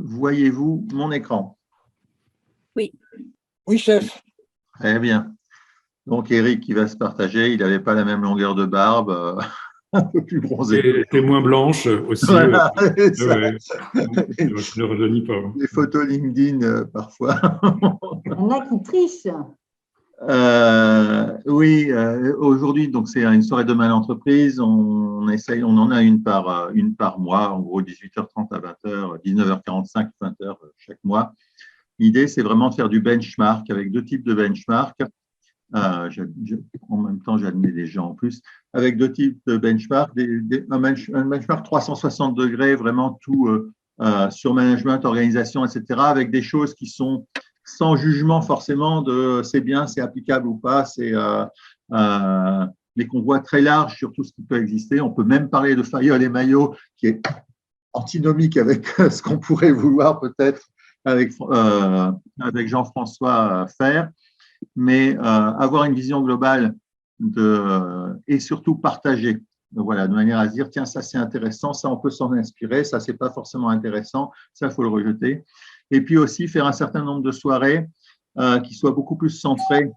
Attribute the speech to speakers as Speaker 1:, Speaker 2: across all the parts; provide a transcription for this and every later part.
Speaker 1: Voyez-vous mon écran?
Speaker 2: Oui.
Speaker 3: Oui, chef.
Speaker 1: Très bien. Donc, Eric, qui va se partager, il n'avait pas la même longueur de barbe, un peu plus bronzé.
Speaker 4: Et t'es moins blanche aussi.
Speaker 1: Voilà,
Speaker 4: Ouais. Je ne le redonne pas.
Speaker 1: Les photos LinkedIn, parfois.
Speaker 2: Il y en a qui trichent.
Speaker 1: Oui, aujourd'hui, donc c'est une soirée de mal entreprise. On essaye, on en a une par mois, en gros 18h30 à 20h, 19h45, 20h chaque mois. L'idée, c'est vraiment de faire du benchmark avec deux types de benchmark. En même temps, j'admets des gens en plus, avec deux types de benchmark, un benchmark 360 degrés, vraiment tout sur management, organisation, etc., avec des choses qui sont sans jugement forcément de c'est bien, c'est applicable ou pas, mais qu'on voit très large sur tout ce qui peut exister. On peut même parler de Fayol et Maillot, qui est antinomique avec ce qu'on pourrait vouloir peut-être avec Jean-François faire. Mais avoir une vision globale et surtout partager. Voilà, de manière à se dire, tiens, ça c'est intéressant, ça on peut s'en inspirer, ça c'est pas forcément intéressant, ça il faut le rejeter. Et puis aussi faire un certain nombre de soirées qui soient beaucoup plus centrées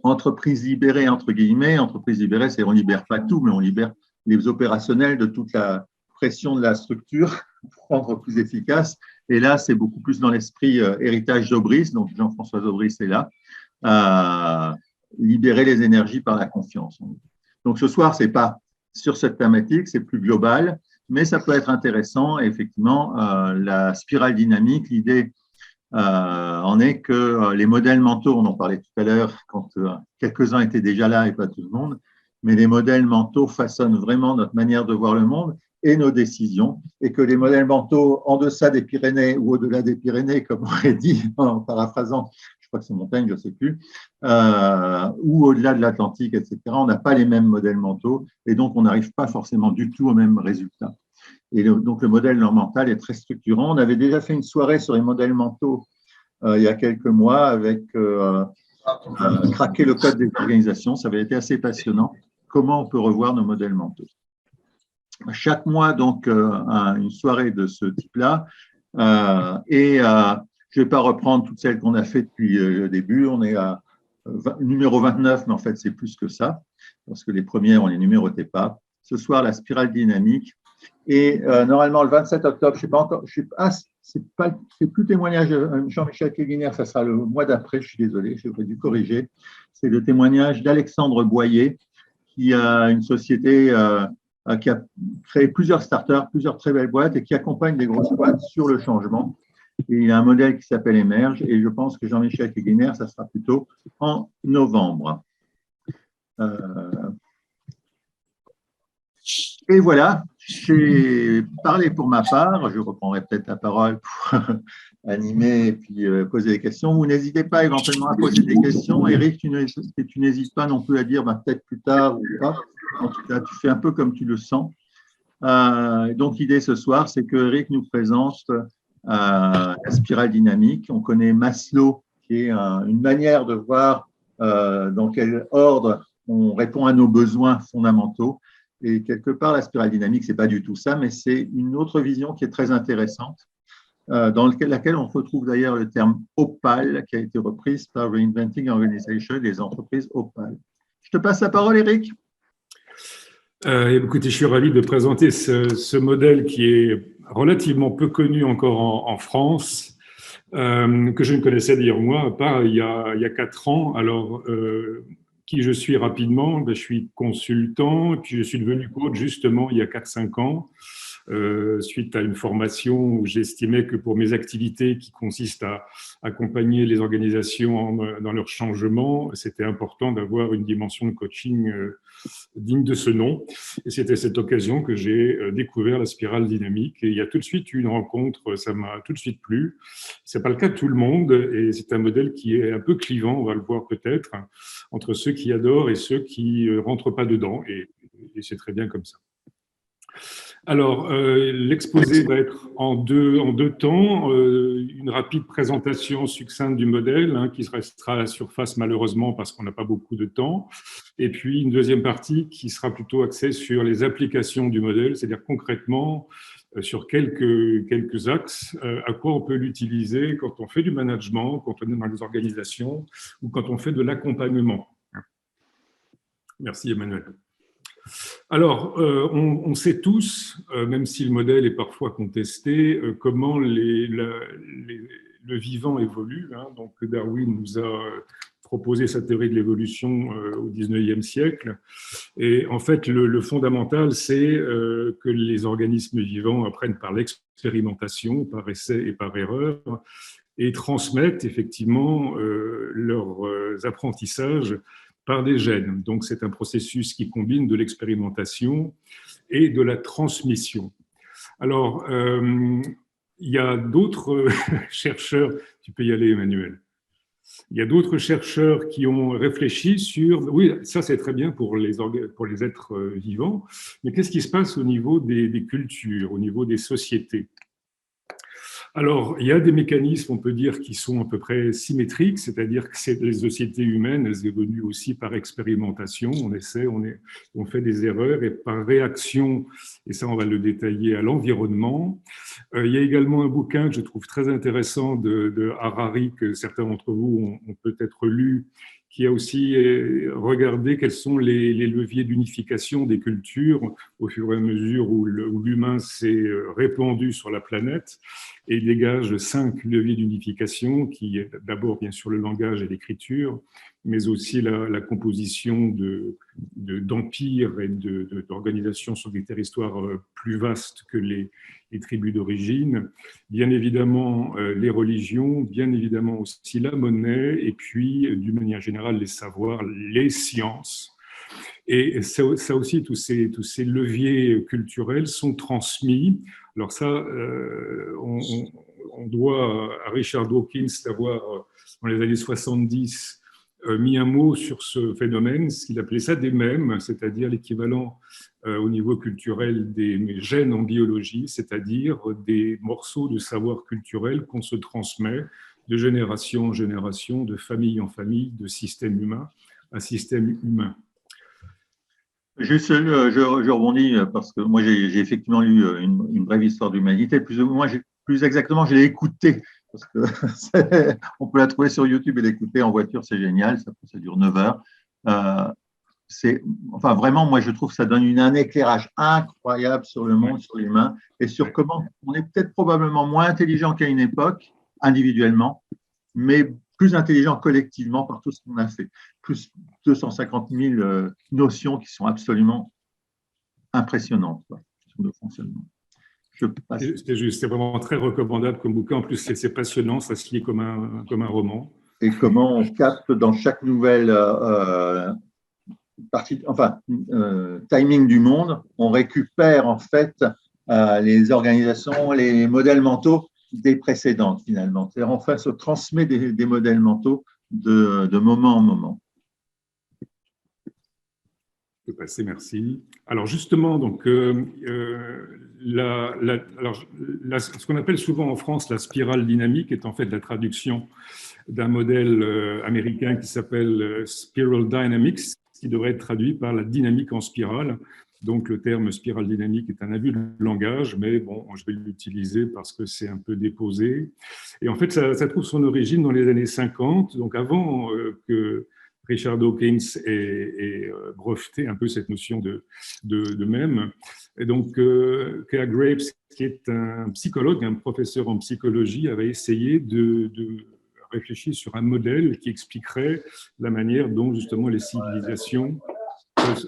Speaker 1: entreprise libérée, entre guillemets. Entreprise libérée, c'est on ne libère pas tout, mais on libère les opérationnels de toute la pression de la structure pour rendre plus efficace. Et là, c'est beaucoup plus dans l'esprit héritage Zobris, donc Jean-François Zobris est là, libérer les énergies par la confiance. Donc ce soir, ce n'est pas sur cette thématique, c'est plus global, mais ça peut être intéressant. Et effectivement, la spirale dynamique, l'idée en est que les modèles mentaux, on en parlait tout à l'heure quand quelques-uns étaient déjà là et pas tout le monde, mais les modèles mentaux façonnent vraiment notre manière de voir le monde et nos décisions, et que les modèles mentaux en deçà des Pyrénées ou au-delà des Pyrénées, comme on aurait dit en paraphrasant, je crois que c'est Montaigne, je ne sais plus, ou au-delà de l'Atlantique, etc., on n'a pas les mêmes modèles mentaux, et donc on n'arrive pas forcément du tout au même résultat. Et donc le modèle mental est très structurant. On avait déjà fait une soirée sur les modèles mentaux il y a quelques mois avec craquer le code des organisations. Ça avait été assez passionnant. Comment on peut revoir nos modèles mentaux. Chaque mois, donc, une soirée de ce type-là. Je ne vais pas reprendre toutes celles qu'on a faites depuis le début. On est à numéro 29, mais en fait, c'est plus que ça, parce que les premières, on ne les numérotait pas. Ce soir, la spirale dynamique. Et normalement, le 27 octobre, je ne sais pas encore, c'est plus témoignage de Jean-Michel Keguiner, ça sera le mois d'après, je suis désolé, j'aurais dû corriger. C'est le témoignage d'Alexandre Boyer, qui a une société qui a créé plusieurs startups, plusieurs très belles boîtes et qui accompagne des grosses boîtes sur le changement. Et il a un modèle qui s'appelle Emerge et je pense que Jean-Michel Keguiner, ça sera plutôt en novembre. Et voilà, j'ai parlé pour ma part. Je reprendrai peut-être la parole pour animer et puis poser des questions. Vous n'hésitez pas éventuellement à poser des questions. Eric, tu n'hésites pas non plus à dire peut-être plus tard ou pas. En tout cas, tu fais un peu comme tu le sens. Donc, l'idée ce soir, c'est que Eric nous présente la spirale dynamique. On connaît Maslow, qui est une manière de voir dans quel ordre on répond à nos besoins fondamentaux. Et quelque part, la spirale dynamique, ce n'est pas du tout ça, mais c'est une autre vision qui est très intéressante, dans laquelle on retrouve d'ailleurs le terme OPAL, qui a été reprise par Reinventing Organization, les entreprises OPAL. Je te passe la parole, Eric.
Speaker 4: Écoutez, je suis ravi de présenter ce modèle qui est relativement peu connu encore en France, que je ne connaissais d'ailleurs moi pas il y a 4 ans. Alors, qui je suis rapidement, je suis consultant, puis je suis devenu coach justement il y a 4-5 ans, suite à une formation où j'estimais que pour mes activités qui consistent à accompagner les organisations dans leur changement, c'était important d'avoir une dimension de coaching digne de ce nom. Et c'était cette occasion que j'ai découvert la spirale dynamique. Et il y a tout de suite eu une rencontre, ça m'a tout de suite plu. Ce n'est pas le cas de tout le monde et c'est un modèle qui est un peu clivant, on va le voir peut-être, entre ceux qui adorent et ceux qui ne rentrent pas dedans. Et c'est très bien comme ça. Alors, l'exposé va être en deux temps. Une rapide présentation succincte du modèle, qui restera à la surface malheureusement parce qu'on n'a pas beaucoup de temps. Et puis une deuxième partie qui sera plutôt axée sur les applications du modèle, c'est-à-dire concrètement sur quelques axes, à quoi on peut l'utiliser quand on fait du management, quand on est dans les organisations ou quand on fait de l'accompagnement. Merci Emmanuel. Alors, on sait tous, même si le modèle est parfois contesté, comment le vivant évolue. Donc, Darwin nous a proposé sa théorie de l'évolution au XIXe siècle. Et en fait, le fondamental, c'est que les organismes vivants apprennent par l'expérimentation, par essai et par erreur, et transmettent effectivement leurs apprentissages par des gènes. Donc, c'est un processus qui combine de l'expérimentation et de la transmission. Alors, il y a d'autres chercheurs, tu peux y aller Emmanuel, il y a d'autres chercheurs qui ont réfléchi sur, oui, ça c'est très bien pour les êtres vivants, mais qu'est-ce qui se passe au niveau des cultures, au niveau des sociétés ? Alors, il y a des mécanismes, on peut dire, qui sont à peu près symétriques, c'est-à-dire que les sociétés humaines, elles évoluent aussi par expérimentation, on essaie, on fait des erreurs, et par réaction, et ça on va le détailler, à l'environnement. Il y a également un bouquin que je trouve très intéressant de Harari, que certains d'entre vous ont peut-être lu, qui a aussi regardé quels sont les leviers d'unification des cultures au fur et à mesure où l'humain s'est répandu sur la planète, et il dégage 5 leviers d'unification qui est d'abord bien sûr le langage et l'écriture, mais aussi la composition d'empires et d'organisations sur des territoires plus vastes que les tribus d'origine, bien évidemment les religions, bien évidemment aussi la monnaie, et puis d'une manière générale les savoirs, les sciences. Et ça aussi, tous ces leviers culturels sont transmis. Alors ça, on doit à Richard Dawkins d'avoir, dans les années 70, mis un mot sur ce phénomène, ce qu'il appelait ça des mèmes, c'est-à-dire l'équivalent au niveau culturel des gènes en biologie, c'est-à-dire des morceaux de savoir culturel qu'on se transmet de génération en génération, de famille en famille, de système humain à système humain.
Speaker 1: Juste, je rebondis parce que moi j'ai effectivement lu une brève histoire de l'humanité. Plus exactement, je l'ai écouté parce que on peut la trouver sur YouTube et l'écouter en voiture, c'est génial. Ça dure 9 heures. Enfin vraiment, moi je trouve que ça donne un éclairage incroyable sur le monde, sur l'humain et sur comment on est peut-être probablement moins intelligent qu'à une époque individuellement, mais plus intelligent collectivement par tout ce qu'on a fait. Plus 250 000 notions qui sont absolument impressionnantes sur le fonctionnement.
Speaker 4: C'est juste, c'est vraiment très recommandable comme bouquin. En plus, c'est passionnant, ça se lit comme un roman.
Speaker 1: Et comment on capte dans chaque nouvelle timing du monde, on récupère en fait les organisations, les modèles mentaux des précédentes finalement. C'est-à-dire enfin se transmet des modèles mentaux de moment en moment.
Speaker 4: Je peux passer, merci. Alors justement, donc, ce qu'on appelle souvent en France la spirale dynamique est en fait la traduction d'un modèle américain qui s'appelle Spiral Dynamics, qui devrait être traduit par la dynamique en spirale. Donc le terme spirale dynamique est un abus de langage, mais bon, je vais l'utiliser parce que c'est un peu déposé. Et en fait, ça trouve son origine dans les années 50, donc avant que Richard Dawkins ait breveté un peu cette notion de mème. Et donc, K.A. Graves, qui est un psychologue, un professeur en psychologie, avait essayé de réfléchir sur un modèle qui expliquerait la manière dont, justement, les civilisations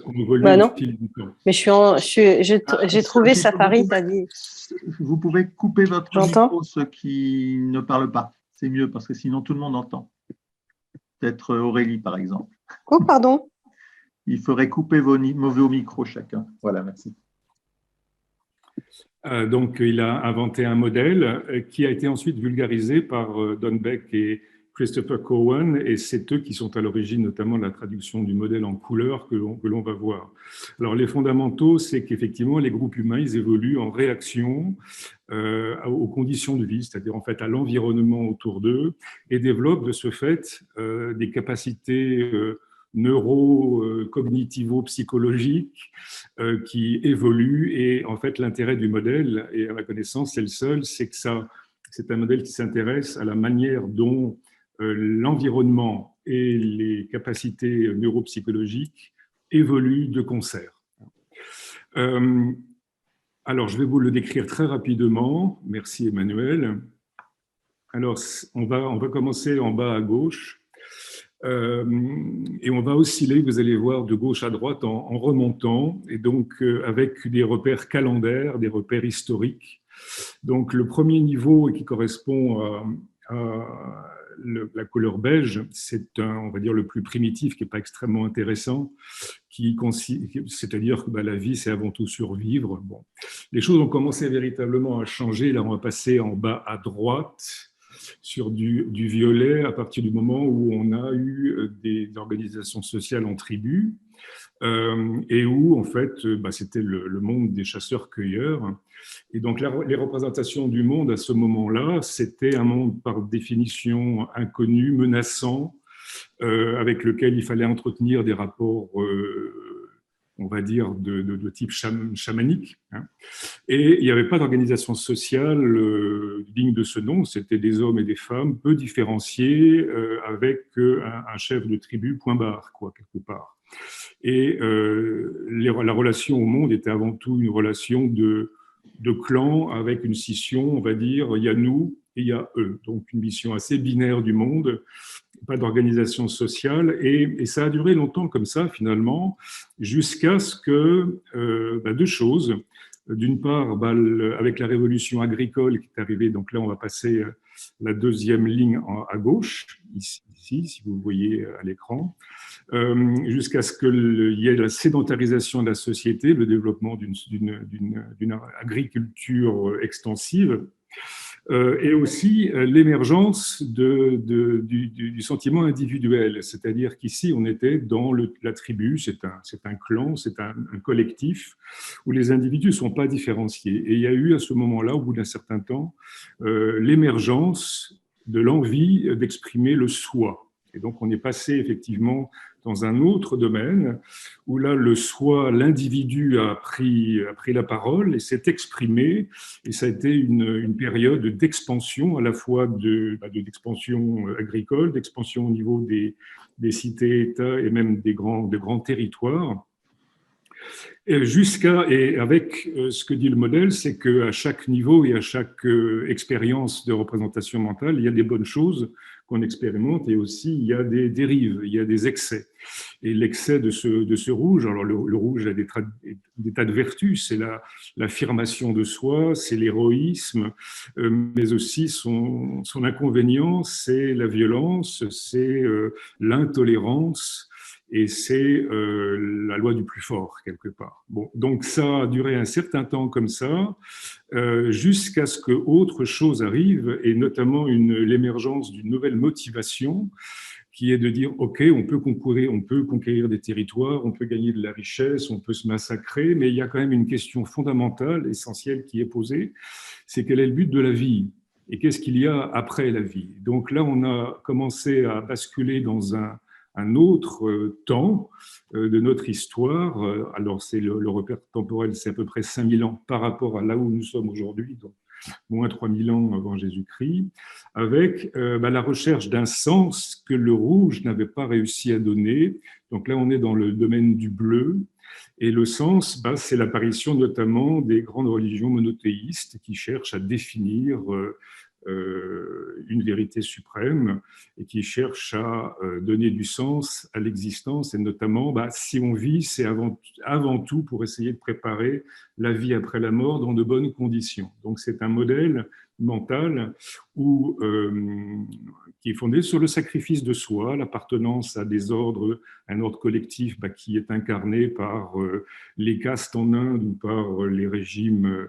Speaker 4: ont évolué au fil du temps.
Speaker 2: Mais j'ai trouvé Safari, t'as dit.
Speaker 1: Vous pouvez couper votre micro, ceux qui ne parlent pas. C'est mieux, parce que sinon, tout le monde entend. Peut-être Aurélie, par exemple.
Speaker 2: Oh, pardon.
Speaker 1: Il faudrait couper vos micros chacun. Voilà, merci.
Speaker 4: Donc, il a inventé un modèle qui a été ensuite vulgarisé par Don Beck et Christopher Cowan, et c'est eux qui sont à l'origine notamment de la traduction du modèle en couleur que l'on va voir. Alors, les fondamentaux, c'est qu'effectivement, les groupes humains, ils évoluent en réaction aux conditions de vie, c'est-à-dire en fait à l'environnement autour d'eux, et développent de ce fait des capacités neuro-cognitivo-psychologique qui évolue. Et en fait, l'intérêt du modèle, et à ma connaissance, c'est le seul, c'est que c'est un modèle qui s'intéresse à la manière dont l'environnement et les capacités neuropsychologiques évoluent de concert. Alors, je vais vous le décrire très rapidement. Merci Emmanuel. Alors, on va commencer en bas à gauche et on va osciller, vous allez voir, de gauche à droite en remontant, et donc avec des repères calendaires, des repères historiques. Donc, le premier niveau qui correspond à la couleur beige, c'est on va dire le plus primitif, qui n'est pas extrêmement intéressant, c'est-à-dire que la vie, c'est avant tout survivre. Bon. Les choses ont commencé véritablement à changer. Là, on va passer en bas à droite sur du violet à partir du moment où on a eu des organisations sociales en tribus et où, en fait, c'était le monde des chasseurs-cueilleurs. Et donc, les représentations du monde à ce moment-là, c'était un monde par définition inconnu, menaçant, avec lequel il fallait entretenir des rapports, on va dire, de type chamanique. Hein. Et il n'y avait pas d'organisation sociale digne de ce nom, c'était des hommes et des femmes peu différenciés, avec un chef de tribu, point barre, quoi, quelque part. Et la relation au monde était avant tout une relation de clan avec une scission, on va dire, il y a nous et il y a eux. Donc une vision assez binaire du monde, pas d'organisation sociale. Et ça a duré longtemps comme ça, finalement, jusqu'à ce que deux choses. D'une part, avec la révolution agricole qui est arrivée, donc là on va passer la deuxième ligne à gauche, ici, si vous le voyez à l'écran, jusqu'à ce qu'il y ait la sédentarisation de la société, le développement d'une agriculture extensive, et aussi l'émergence du sentiment individuel, c'est-à-dire qu'ici on était dans la tribu, c'est un clan, c'est un collectif où les individus ne sont pas différenciés. Et il y a eu à ce moment-là, au bout d'un certain temps, l'émergence de l'envie d'exprimer le soi. Et donc on est passé effectivement dans un autre domaine où là, le soi, l'individu a pris la parole et s'est exprimé. Et ça a été une période d'expansion, à la fois d'expansion agricole, d'expansion au niveau des cités-États et même de grands territoires. Et avec ce que dit le modèle, c'est qu'à chaque niveau et à chaque expérience de représentation mentale, il y a des bonnes choses qu'on expérimente et aussi il y a des dérives, il y a des excès. Et l'excès de ce rouge, alors le rouge a des tas de vertus, c'est l'affirmation de soi, c'est l'héroïsme, mais aussi son inconvénient, c'est la violence, c'est l'intolérance, et c'est la loi du plus fort, quelque part. Bon, donc ça a duré un certain temps comme ça, jusqu'à ce qu'autre chose arrive, et notamment l'émergence d'une nouvelle motivation, qui est de dire, OK, on peut conquérir des territoires, on peut gagner de la richesse, on peut se massacrer, mais il y a quand même une question fondamentale, essentielle, qui est posée, c'est quel est le but de la vie ? Et qu'est-ce qu'il y a après la vie ? Donc là, on a commencé à basculer dans un autre temps de notre histoire. Alors, c'est le repère temporel, c'est à peu près 5000 ans par rapport à là où nous sommes aujourd'hui, donc moins 3000 ans avant Jésus-Christ, avec la recherche d'un sens que le rouge n'avait pas réussi à donner. Donc là, on est dans le domaine du bleu. Et le sens, c'est l'apparition notamment des grandes religions monothéistes qui cherchent à définir une vérité suprême et qui cherche à donner du sens à l'existence, et notamment, si on vit, c'est avant tout pour essayer de préparer la vie après la mort dans de bonnes conditions. Donc c'est un modèle mental qui est fondé sur le sacrifice de soi, l'appartenance à un ordre collectif qui est incarné par les castes en Inde ou par les régimes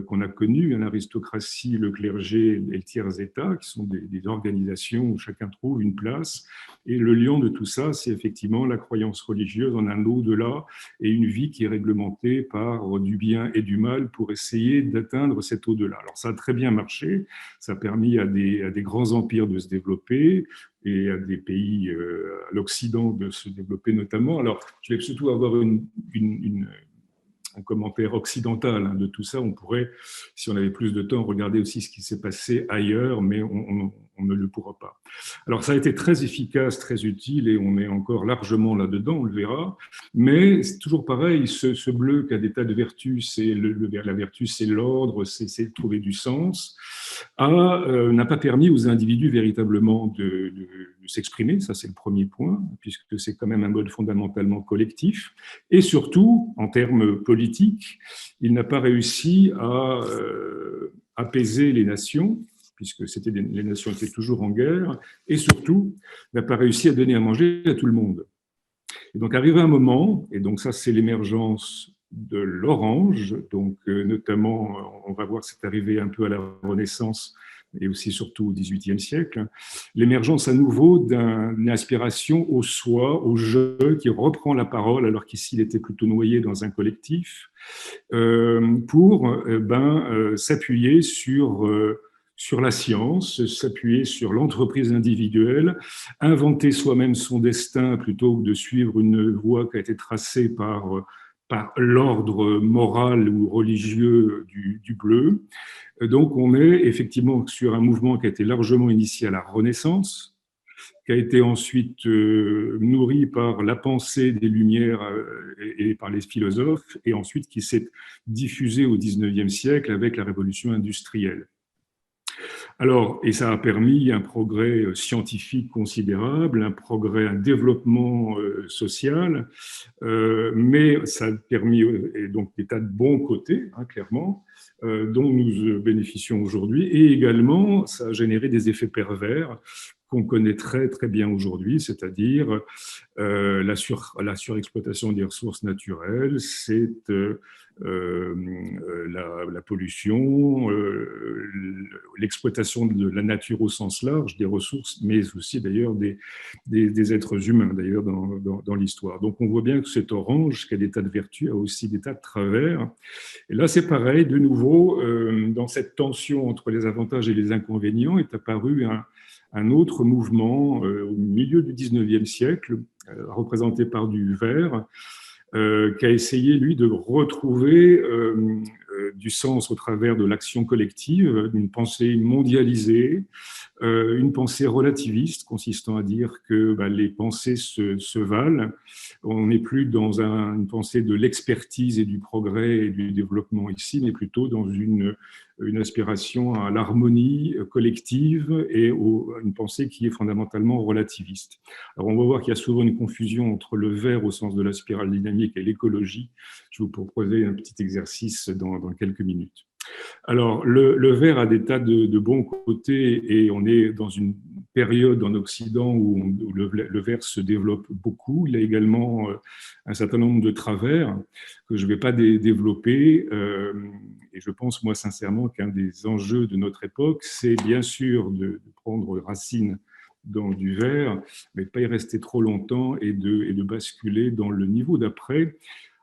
Speaker 4: qu'on a connues, l'aristocratie, le clergé et le tiers-état, qui sont des organisations où chacun trouve une place. Et le lien de tout ça, c'est effectivement la croyance religieuse en un au-delà et une vie qui est réglementée par du bien et du mal pour essayer d'atteindre cet au-delà. Alors ça a très bien marché, ça a permis à des grands empires de se développer et à des pays, à l'Occident, de se développer notamment. Alors je vais surtout avoir un commentaire occidental de tout ça. On pourrait, si on avait plus de temps, regarder aussi ce qui s'est passé ailleurs, mais on ne le pourra pas. Alors, ça a été très efficace, très utile, et on est encore largement là-dedans, on le verra. Mais c'est toujours pareil, ce bleu qui a des tas de vertus, c'est la vertu, c'est l'ordre, c'est trouver du sens, n'a pas permis aux individus véritablement de s'exprimer. Ça, c'est le premier point, puisque c'est quand même un mode fondamentalement collectif. Et surtout, en termes politiques, il n'a pas réussi à apaiser les nations, puisque les nations étaient toujours en guerre, et surtout, n'a pas réussi à donner à manger à tout le monde. Et donc, arrivé un moment, et donc ça, c'est l'émergence de l'orange, donc notamment, on va voir que c'est arrivé un peu à la Renaissance, et aussi surtout au XVIIIe siècle, l'émergence à nouveau d'une aspiration au soi, au jeu, qui reprend la parole, alors qu'ici il était plutôt noyé dans un collectif, pour s'appuyer sur la science, s'appuyer sur l'entreprise individuelle, inventer soi-même son destin plutôt que de suivre une voie qui a été tracée par l'ordre moral ou religieux du bleu. Donc on est effectivement sur un mouvement qui a été largement initié à la Renaissance, qui a été ensuite nourri par la pensée des Lumières et par les philosophes, et ensuite qui s'est diffusé au XIXe siècle avec la révolution industrielle. Alors, et ça a permis un progrès scientifique considérable, un développement social, mais ça a permis donc des tas de bons côtés, clairement, dont nous bénéficions aujourd'hui, et également ça a généré des effets pervers qu'on connaît très très bien aujourd'hui, c'est-à-dire la surexploitation des ressources naturelles, c'est la pollution, l'exploitation de la nature au sens large, des ressources, mais aussi d'ailleurs des êtres humains d'ailleurs dans l'histoire. Donc on voit bien que cet orange, qui a des tas de vertus, a aussi des tas de travers. Et là c'est pareil, de nouveau, dans cette tension entre les avantages et les inconvénients est apparu un autre mouvement au milieu du XIXe siècle, représenté par du vert, qui a essayé, lui, de retrouver du sens au travers de l'action collective, d'une pensée mondialisée, une pensée relativiste, consistant à dire que les pensées se valent. On n'est plus dans une pensée de l'expertise et du progrès et du développement ici, mais plutôt dans une aspiration à l'harmonie collective et une pensée qui est fondamentalement relativiste. Alors on va voir qu'il y a souvent une confusion entre le vert au sens de la spirale dynamique et l'écologie. Je vais vous proposer un petit exercice dans quelques minutes. Alors, le vert a des tas de bons côtés et on est dans une période en Occident où le vert se développe beaucoup. Il a également un certain nombre de travers que je ne vais pas développer. Et je pense, moi, sincèrement, qu'un des enjeux de notre époque, c'est bien sûr de prendre racine dans du vert, mais de ne pas y rester trop longtemps et de basculer dans le niveau d'après.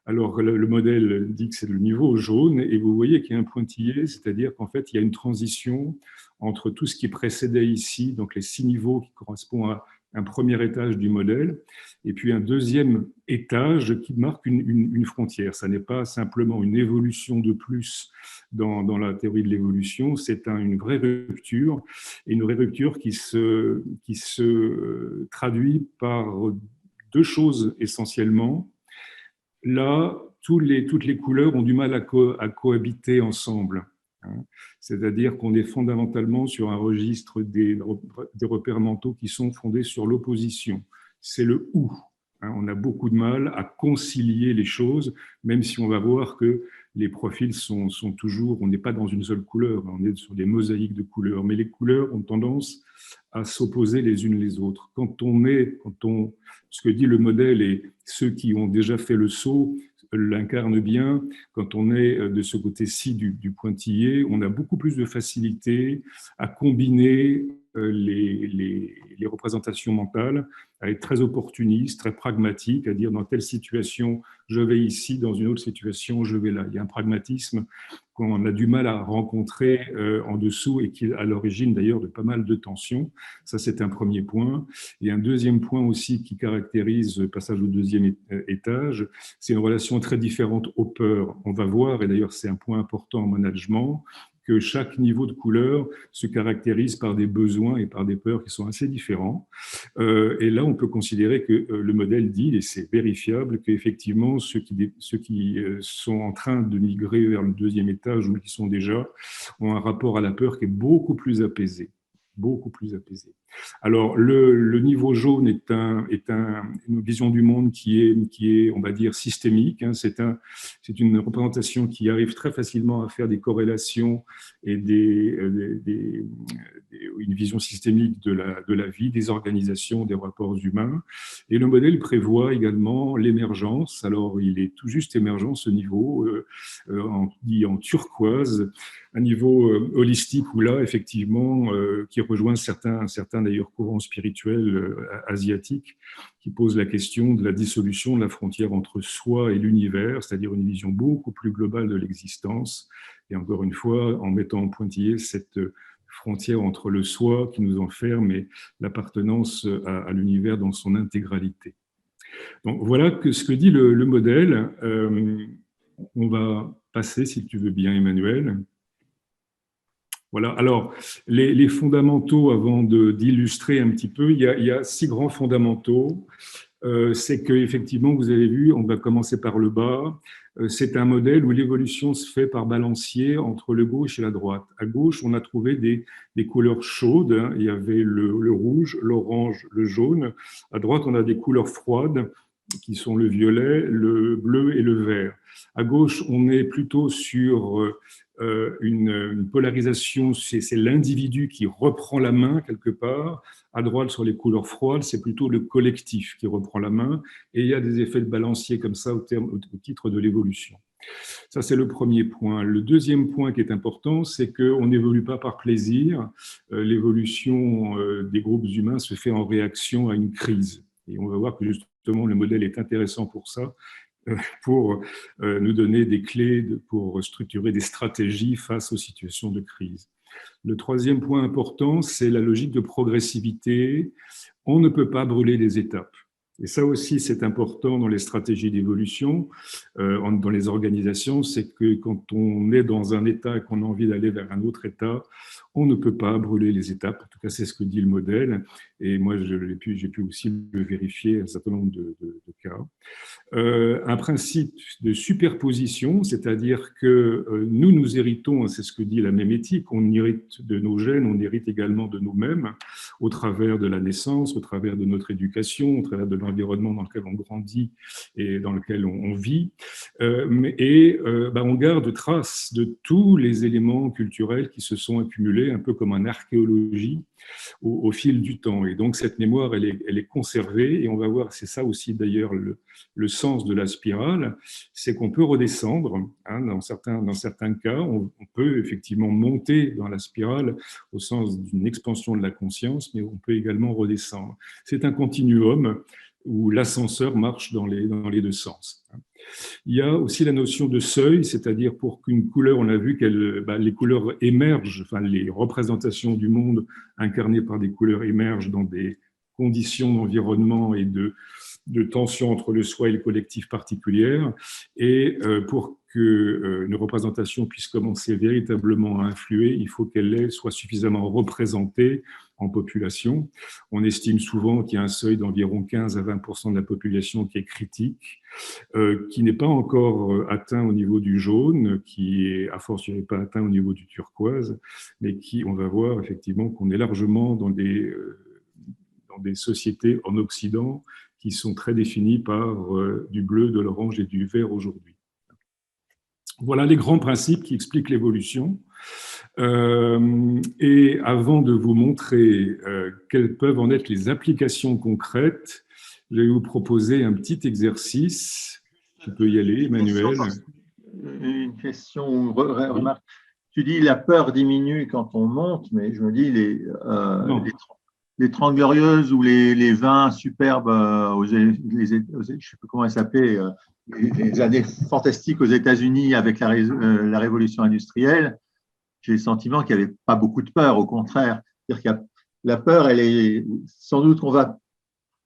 Speaker 4: Alors, le modèle dit que c'est le niveau jaune, et vous voyez qu'il y a un pointillé, c'est-à-dire qu'en fait, il y a une transition entre tout ce qui précédait ici, donc les 6 niveaux qui correspondent à un premier étage du modèle, et puis un deuxième étage qui marque une frontière. Ça n'est pas simplement une évolution de plus dans la théorie de l'évolution, c'est une vraie rupture, et une vraie rupture qui se traduit par 2 choses essentiellement. Là, toutes les couleurs ont du mal à cohabiter ensemble. C'est-à-dire qu'on est fondamentalement sur un registre des repères mentaux qui sont fondés sur l'opposition. C'est le « ou ». On a beaucoup de mal à concilier les choses, même si on va voir que les profils sont toujours, on n'est pas dans une seule couleur, on est sur des mosaïques de couleurs, mais les couleurs ont tendance à s'opposer les unes les autres. Ce que dit le modèle, et ceux qui ont déjà fait le saut l'incarne bien. Quand on est de ce côté-ci du pointillé, on a beaucoup plus de facilité à combiner les représentations mentales, à être très opportuniste, très pragmatique, à dire dans telle situation, je vais ici, dans une autre situation, je vais là. Il y a un pragmatisme qu'on a du mal à rencontrer en dessous et qui est à l'origine d'ailleurs de pas mal de tensions. Ça, c'est un premier point. Et un deuxième point aussi qui caractérise le passage au deuxième étage, c'est une relation très différente aux peurs. On va voir, et d'ailleurs c'est un point important en management, que chaque niveau de couleur se caractérise par des besoins et par des peurs qui sont assez différents. Et là, on peut considérer que le modèle dit, et c'est vérifiable, qu'effectivement, ceux qui sont en train de migrer vers le deuxième étage ou qui sont déjà, ont un rapport à la peur qui est beaucoup plus apaisé. Beaucoup plus apaisé. Alors, le niveau jaune est une vision du monde qui est, on va dire, systémique. Hein. C'est une représentation qui arrive très facilement à faire des corrélations et une vision systémique de la vie, des organisations, des rapports humains. Et le modèle prévoit également l'émergence. Alors, il est tout juste émergent, ce niveau, dit en turquoise, un niveau holistique où là, effectivement, qui rejoint certains d'ailleurs courants spirituels asiatiques qui posent la question de la dissolution de la frontière entre soi et l'univers, c'est-à-dire une vision beaucoup plus globale de l'existence. Et encore une fois, en mettant en pointillé cette frontière entre le soi qui nous enferme et l'appartenance à l'univers dans son intégralité. Donc voilà ce que dit le modèle. On va passer, si tu veux bien, Emmanuel. Voilà. Alors, les fondamentaux, avant d'illustrer un petit peu, il y a 6 grands fondamentaux. C'est qu'effectivement, vous avez vu, on va commencer par le bas. C'est un modèle où l'évolution se fait par balancier entre le gauche et la droite. À gauche, on a trouvé des couleurs chaudes. Hein. Il y avait le rouge, l'orange, le jaune. À droite, on a des couleurs froides qui sont le violet, le bleu et le vert. À gauche, on est plutôt sur une polarisation, c'est l'individu qui reprend la main quelque part. À droite, sur les couleurs froides, c'est plutôt le collectif qui reprend la main. Et il y a des effets de balancier comme ça au titre de l'évolution. Ça, c'est le premier point. Le deuxième point qui est important, c'est qu'on n'évolue pas par plaisir. L'évolution des groupes humains se fait en réaction à une crise. Et on va voir que justement, le modèle est intéressant pour ça, pour nous donner des clés pour structurer des stratégies face aux situations de crise. Le troisième point important, c'est la logique de progressivité. On ne peut pas brûler des étapes. Et ça aussi, c'est important dans les stratégies d'évolution, dans les organisations, c'est que quand on est dans un état et qu'on a envie d'aller vers un autre état, on ne peut pas brûler les étapes. En tout cas, c'est ce que dit le modèle. Et moi, j'ai pu aussi le vérifier à un certain nombre de cas. Un principe de superposition, c'est-à-dire que nous héritons, c'est ce que dit la mémétique, on hérite de nos gènes, on hérite également de nous-mêmes, au travers de la naissance, au travers de notre éducation, au travers de l'environnement dans lequel on grandit et dans lequel on vit. On garde trace de tous les éléments culturels qui se sont accumulés, un peu comme en archéologie, au fil du temps. Et donc, cette mémoire, elle est conservée, et on va voir, c'est ça aussi d'ailleurs le sens de la spirale, c'est qu'on peut redescendre, hein, dans certains cas, on peut effectivement monter dans la spirale au sens d'une expansion de la conscience, mais on peut également redescendre. C'est un continuum où l'ascenseur marche dans les deux sens. Il y a aussi la notion de seuil, c'est-à-dire pour qu'une couleur, on a vu que les couleurs émergent, enfin les représentations du monde incarnées par des couleurs émergent dans des conditions d'environnement et de tension entre le soi et le collectif particulière. Et pour qu'une représentation puisse commencer véritablement à influer, il faut qu'elle soit suffisamment représentée en population. On estime souvent qu'il y a un seuil d'environ 15 à 20% de la population qui est critique, qui n'est pas encore atteint au niveau du jaune, qui est a fortiori pas atteint au niveau du turquoise, mais qui, on va voir effectivement qu'on est largement dans des sociétés en Occident qui sont très définies par du bleu, de l'orange et du vert aujourd'hui. Voilà les grands principes qui expliquent l'évolution. Et avant de vous montrer quelles peuvent en être les applications concrètes, je vais vous proposer un petit exercice. Tu peux y aller, Emmanuel.
Speaker 1: Une question ou remarque. Tu dis la peur diminue quand on monte, mais je me dis les Trente Glorieuses ou les vins superbes je ne sais pas comment elles s'appelaient, les années fantastiques aux États-Unis avec la révolution industrielle, j'ai le sentiment qu'il n'y avait pas beaucoup de peur, au contraire. C'est-à-dire qu'il y a, la peur, elle est sans doute qu'on va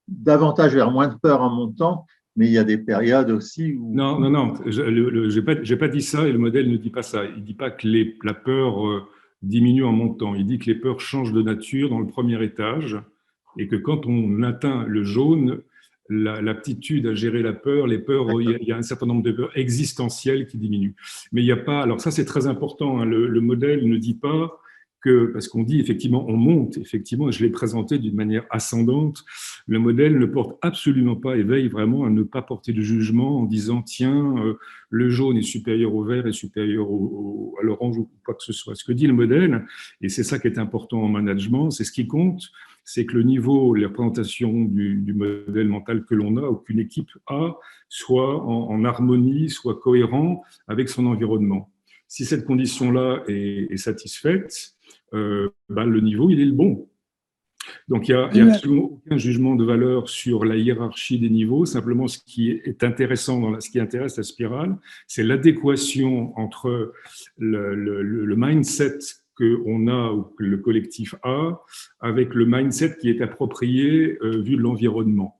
Speaker 1: davantage vers moins de peur en montant, mais il y a des périodes aussi où…
Speaker 4: Non, j'ai pas dit ça et le modèle ne dit pas ça. Il ne dit pas que la peur diminue en montant. Il dit que les peurs changent de nature dans le premier étage et que quand on atteint le jaune, l'aptitude à gérer la peur, les peurs, il y a un certain nombre de peurs existentielles qui diminuent. Mais il n'y a pas… Alors ça, c'est très important. Hein, le modèle ne dit pas que, parce qu'on dit effectivement, on monte, effectivement, et je l'ai présenté d'une manière ascendante, le modèle ne porte absolument pas et veille vraiment à ne pas porter de jugement en disant, tiens, le jaune est supérieur au vert et supérieur à l'orange ou quoi que ce soit. Ce que dit le modèle, et c'est ça qui est important en management, c'est ce qui compte, c'est que le niveau, la représentation du modèle mental que l'on a, ou qu'une équipe a, soit en harmonie, soit cohérent avec son environnement. Si cette condition-là est satisfaite, le niveau, il est le bon. Donc, il n'y a absolument aucun jugement de valeur sur la hiérarchie des niveaux. Simplement, ce qui est intéressant, ce qui intéresse la spirale, c'est l'adéquation entre le mindset qu'on a ou que le collectif a avec le mindset qui est approprié vu de l'environnement.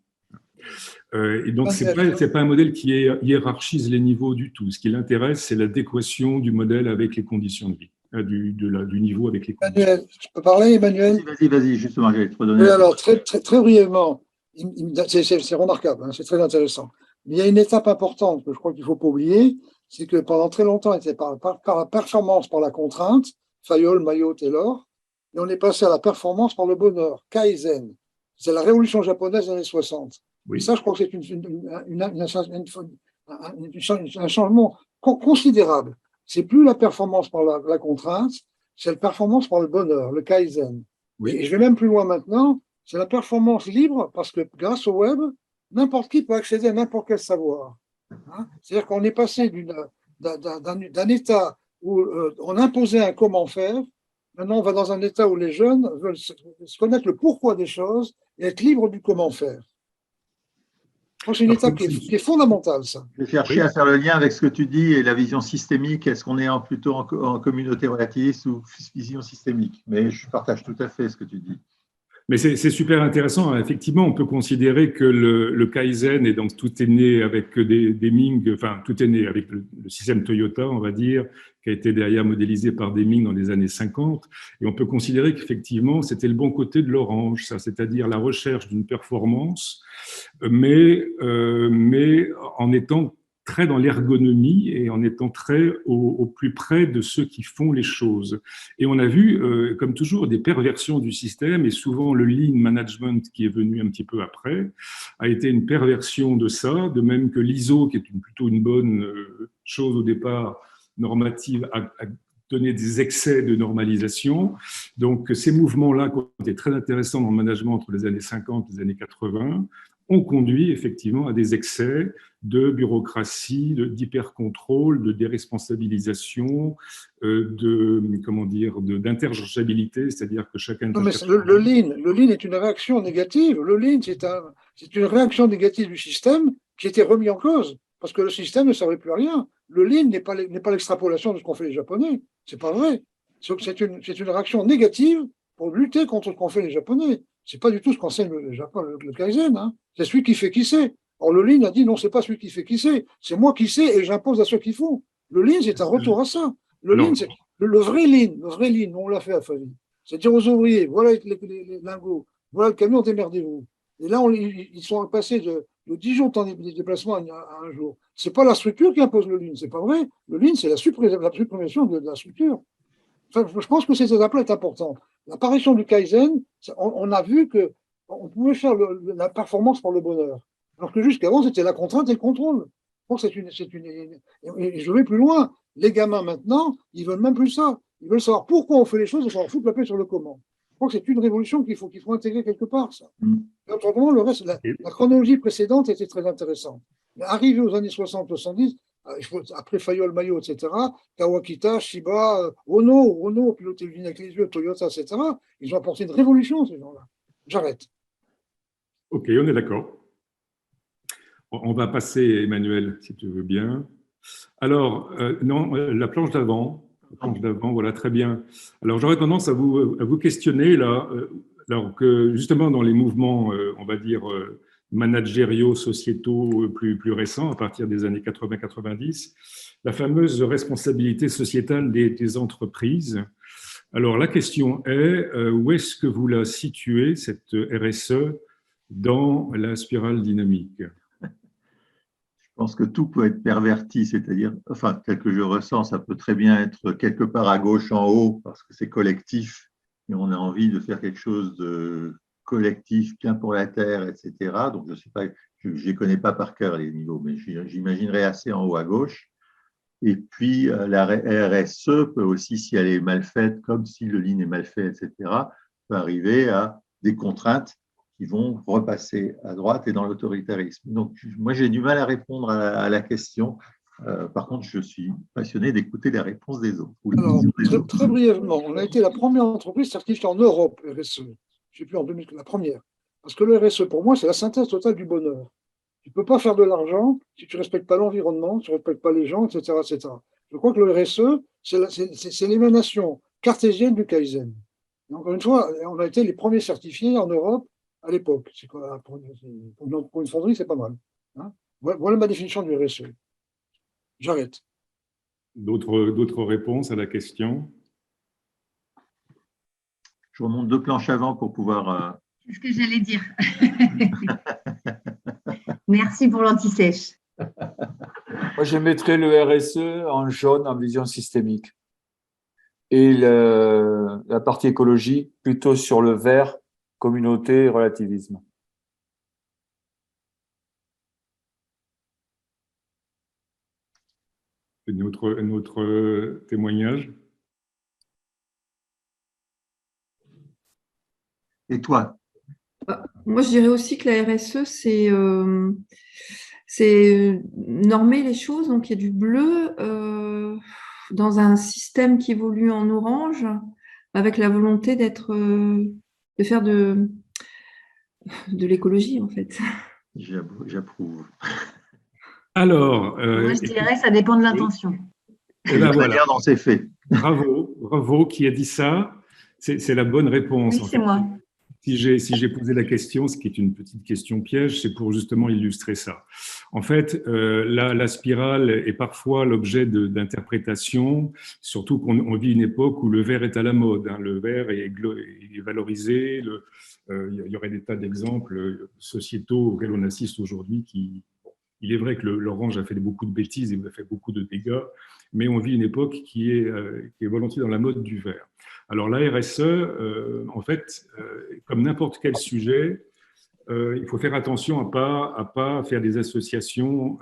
Speaker 4: Et donc, c'est pas un modèle qui hiérarchise les niveaux du tout. Ce qui l'intéresse, c'est l'adéquation du modèle avec les conditions de vie, du niveau avec les conditions.
Speaker 3: Emmanuel, je peux parler, Emmanuel?
Speaker 1: Vas-y, justement, j'allais te redonner.
Speaker 3: Oui, alors, très brièvement, c'est remarquable, hein, c'est très intéressant. Mais il y a une étape importante que je crois qu'il ne faut pas oublier, c'est que pendant très longtemps, c'était par la performance, par la contrainte, Fayol, Maillot, Taylor, et on est passé à la performance par le bonheur, Kaizen. C'est la révolution japonaise des années 60. Oui. Et ça, je crois que c'est un changement considérable. C'est plus la performance par la contrainte, c'est la performance par le bonheur, le Kaizen. Oui. Et je vais même plus loin maintenant, c'est la performance libre parce que grâce au web, n'importe qui peut accéder à n'importe quel savoir. Hein, c'est-à-dire qu'on est passé d'un état où on imposait un comment faire, maintenant on va dans un état où les jeunes veulent se connaître le pourquoi des choses et être libres du comment faire. C'est une étape qui est fondamentale, ça.
Speaker 1: Je vais chercher à faire le lien avec ce que tu dis et la vision systémique. Est-ce qu'on est plutôt en communauté relativiste ou vision systémique? Mais je partage tout à fait ce que tu dis.
Speaker 4: Mais c'est super intéressant. Effectivement, on peut considérer que le Kaizen, et donc tout est né avec des Ming, enfin tout est né avec le système Toyota, on va dire, qui a été derrière modélisé par Deming dans les années 50. Et on peut considérer qu'effectivement, c'était le bon côté de l'orange, ça, c'est-à-dire la recherche d'une performance, mais en étant très dans l'ergonomie et en étant très au plus près de ceux qui font les choses. Et on a vu, comme toujours, des perversions du système, et souvent le lean management qui est venu un petit peu après a été une perversion de ça, de même que l'ISO, qui est plutôt une bonne chose au départ, normative, a donné des excès de normalisation. Donc ces mouvements-là, qui ont été très intéressants dans le management entre les années 50 et les années 80, ont conduit effectivement à des excès de bureaucratie, d'hypercontrôle, de déresponsabilisation, d'interchangeabilité, c'est-à-dire que chacun…
Speaker 3: Non, mais le lean est une réaction négative. Le lean, c'est une réaction négative du système qui était remis en cause parce que le système ne servait plus à rien. Le lean n'est pas l'extrapolation de ce qu'ont fait les Japonais. C'est pas vrai. C'est une réaction négative pour lutter contre ce qu'ont fait les Japonais. C'est pas du tout ce qu'enseigne le Kaizen. Hein. C'est celui qui fait qui sait. Or, le lean a dit non, c'est pas celui qui fait qui sait. C'est moi qui sais et j'impose à ceux qui font. Le lean, c'est un retour à ça. Le lean, c'est le vrai lean, on l'a fait à Favi. C'est dire aux ouvriers, voilà les lingots, voilà le camion, démerdez-vous. Et là, ils sont passés de 10 jours de temps de déplacement à un jour. C'est pas la structure qui impose le lean, c'est pas vrai. Le lean, c'est la suppression de la structure. Enfin, je pense que cette étape-là est importante. L'apparition du Kaizen, on a vu qu'on pouvait faire la performance par le bonheur. Alors que jusqu'avant, c'était la contrainte et le contrôle. Donc, et je vais plus loin. Les gamins, maintenant, ils veulent même plus ça. Ils veulent savoir pourquoi on fait les choses et savoir foutre la paix sur le comment. Je crois que c'est une révolution qu'il faut intégrer quelque part, ça. Et autrement, le reste, la chronologie précédente était très intéressante. Mais arrivé aux années 60-70, après Fayol, Mayo, etc., Kawakita, Shiba, Renault, piloté l'usine avec les yeux, Toyota, etc., ils ont apporté une révolution, ces gens-là. J'arrête.
Speaker 4: Ok, on est d'accord. On va passer, Emmanuel, si tu veux bien. Alors, non, la planche d'avant, voilà, très bien. Alors, j'aurais tendance à vous questionner, là, alors que justement dans les mouvements, on va dire, managériaux, sociétaux plus récents, à partir des années 80-90, la fameuse responsabilité sociétale des entreprises. Alors, la question est, où est-ce que vous la situez, cette RSE, dans la spirale dynamique?
Speaker 1: Je pense que tout peut être perverti, c'est-à-dire, enfin, tel que je ressens, ça peut très bien être quelque part à gauche en haut, parce que c'est collectif, et on a envie de faire quelque chose de collectif, bien pour la Terre, etc. Donc, je ne sais pas, je ne les connais pas par cœur les niveaux, mais j'imaginerais assez en haut à gauche. Et puis, la RSE peut aussi, si elle est mal faite, comme si le lean est mal fait, etc., peut arriver à des contraintes qui vont repasser à droite et dans l'autoritarisme. Donc, moi, j'ai du mal à répondre à la question. Par contre, je suis passionné d'écouter les réponses des autres.
Speaker 3: Alors, très brièvement, on a été la première entreprise certifiée en Europe, RSE. Je ne sais plus, en 2000, la première. Parce que le RSE, pour moi, c'est la synthèse totale du bonheur. Tu ne peux pas faire de l'argent si tu ne respectes pas l'environnement, si tu ne respectes pas les gens, etc., etc. Je crois que le RSE, c'est l'émanation cartésienne du Kaizen. Et encore une fois, on a été les premiers certifiés en Europe à l'époque. Pour une fonderie, c'est pas mal. Hein, voilà ma définition du RSE. J'arrête.
Speaker 4: D'autres réponses à la question?
Speaker 1: Je remonte 2 planches avant pour pouvoir…
Speaker 5: C'est ce que j'allais dire. Merci pour l'anti-sèche.
Speaker 6: Moi, je mettrais le RSE en jaune en vision systémique et la partie écologie plutôt sur le vert, communauté et relativisme.
Speaker 4: Un autre témoignage?
Speaker 1: Et toi?
Speaker 7: Moi, je dirais aussi que la RSE, c'est normer les choses. Donc, il y a du bleu dans un système qui évolue en orange, avec la volonté de faire de l'écologie, en fait.
Speaker 1: J'approuve.
Speaker 4: Alors,
Speaker 5: moi, je dirais ça dépend de l'intention.
Speaker 1: Et ben voilà, dans ces faits.
Speaker 4: Bravo, qui a dit ça? C'est la bonne réponse.
Speaker 5: Oui, c'est moi.
Speaker 4: Si j'ai posé la question, ce qui est une petite question piège, c'est pour justement illustrer ça. En fait, la spirale est parfois l'objet d'interprétations, surtout qu'on vit une époque où le vert est à la mode. Hein. Le vert est valorisé. Il y aurait des tas d'exemples sociétaux auxquels on assiste aujourd'hui il est vrai que l'orange a fait beaucoup de bêtises et a fait beaucoup de dégâts, mais on vit une époque qui est volontiers dans la mode du vert. Alors la RSE, en fait, comme n'importe quel sujet, il faut faire attention à pas faire des associations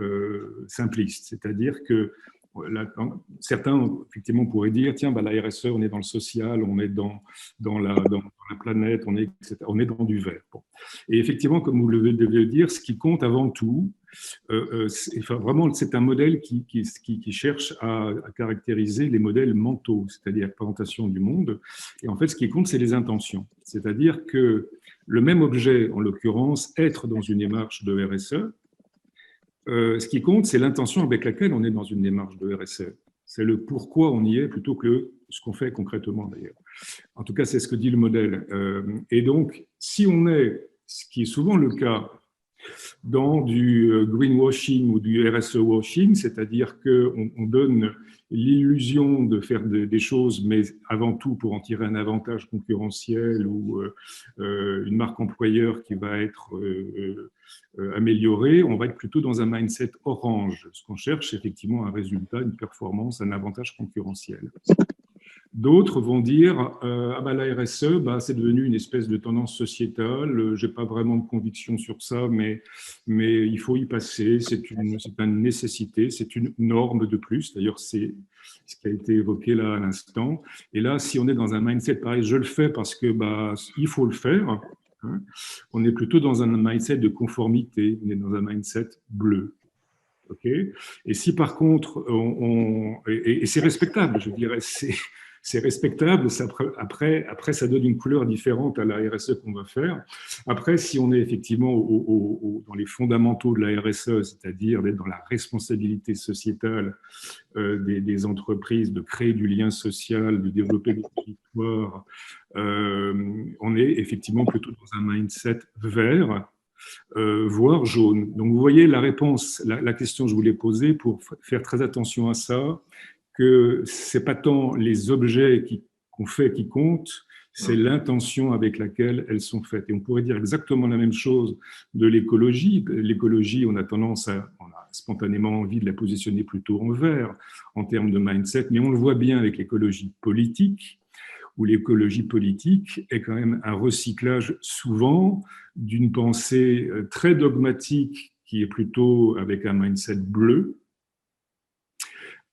Speaker 4: simplistes. C'est-à-dire que certains, effectivement, pourraient dire, tiens, bah, la RSE, on est dans le social, on est dans la planète, etc. On est dans du vert. Bon. Et effectivement, comme vous le devez dire, ce qui compte avant tout, vraiment, c'est un modèle qui cherche à caractériser les modèles mentaux, c'est-à-dire la présentation du monde. Et en fait, ce qui compte, c'est les intentions. C'est-à-dire que le même objet, en l'occurrence, être dans une démarche de RSE, ce qui compte, c'est l'intention avec laquelle on est dans une démarche de RSE. C'est le pourquoi on y est plutôt que ce qu'on fait concrètement, d'ailleurs. En tout cas, c'est ce que dit le modèle. Et donc, si on est, ce qui est souvent le cas, dans du greenwashing ou du RSE washing, c'est-à-dire qu'on donne l'illusion de faire des choses, mais avant tout pour en tirer un avantage concurrentiel ou une marque employeur qui va être améliorée, on va être plutôt dans un mindset orange. Ce qu'on cherche, c'est effectivement un résultat, une performance, un avantage concurrentiel. D'autres vont dire ah bah, la RSE, bah, c'est devenu une espèce de tendance sociétale, je n'ai pas vraiment de conviction sur ça, mais il faut y passer, c'est une nécessité, c'est une norme de plus. D'ailleurs, c'est ce qui a été évoqué là à l'instant. Et là, si on est dans un mindset pareil, je le fais parce que bah, il faut le faire, hein, on est plutôt dans un mindset de conformité, on est dans un mindset bleu. ok. Et si par contre, et c'est respectable, je dirais, c'est respectable. Après, ça donne une couleur différente à la RSE qu'on va faire. Après, si on est effectivement dans les fondamentaux de la RSE, c'est-à-dire d'être dans la responsabilité sociétale des entreprises, de créer du lien social, de développer des territoires, on est effectivement plutôt dans un mindset vert, voire jaune. Donc vous voyez la réponse, la question que je voulais poser pour faire très attention à ça, que ce n'est pas tant les objets qu'on fait qui comptent, c'est l'intention avec laquelle elles sont faites. Et on pourrait dire exactement la même chose de l'écologie. L'écologie, on a spontanément envie de la positionner plutôt en vert en termes de mindset, mais on le voit bien avec l'écologie politique, où l'écologie politique est quand même un recyclage souvent d'une pensée très dogmatique qui est plutôt avec un mindset bleu,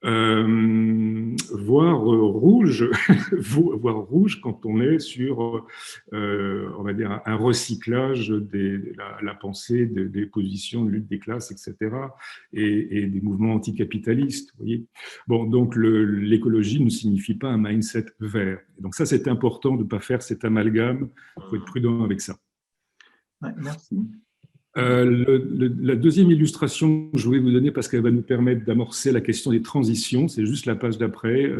Speaker 4: voire rouge, voire rouge quand on est sur, on va dire, un recyclage de la pensée des positions de lutte des classes, etc., et des mouvements anticapitalistes. Vous voyez. Bon, donc l'écologie ne signifie pas un mindset vert. Et donc ça, c'est important de ne pas faire cet amalgame. Il faut être prudent avec ça.
Speaker 1: Ouais, merci.
Speaker 4: La deuxième illustration que je voulais vous donner, parce qu'elle va nous permettre d'amorcer la question des transitions, c'est juste la page d'après,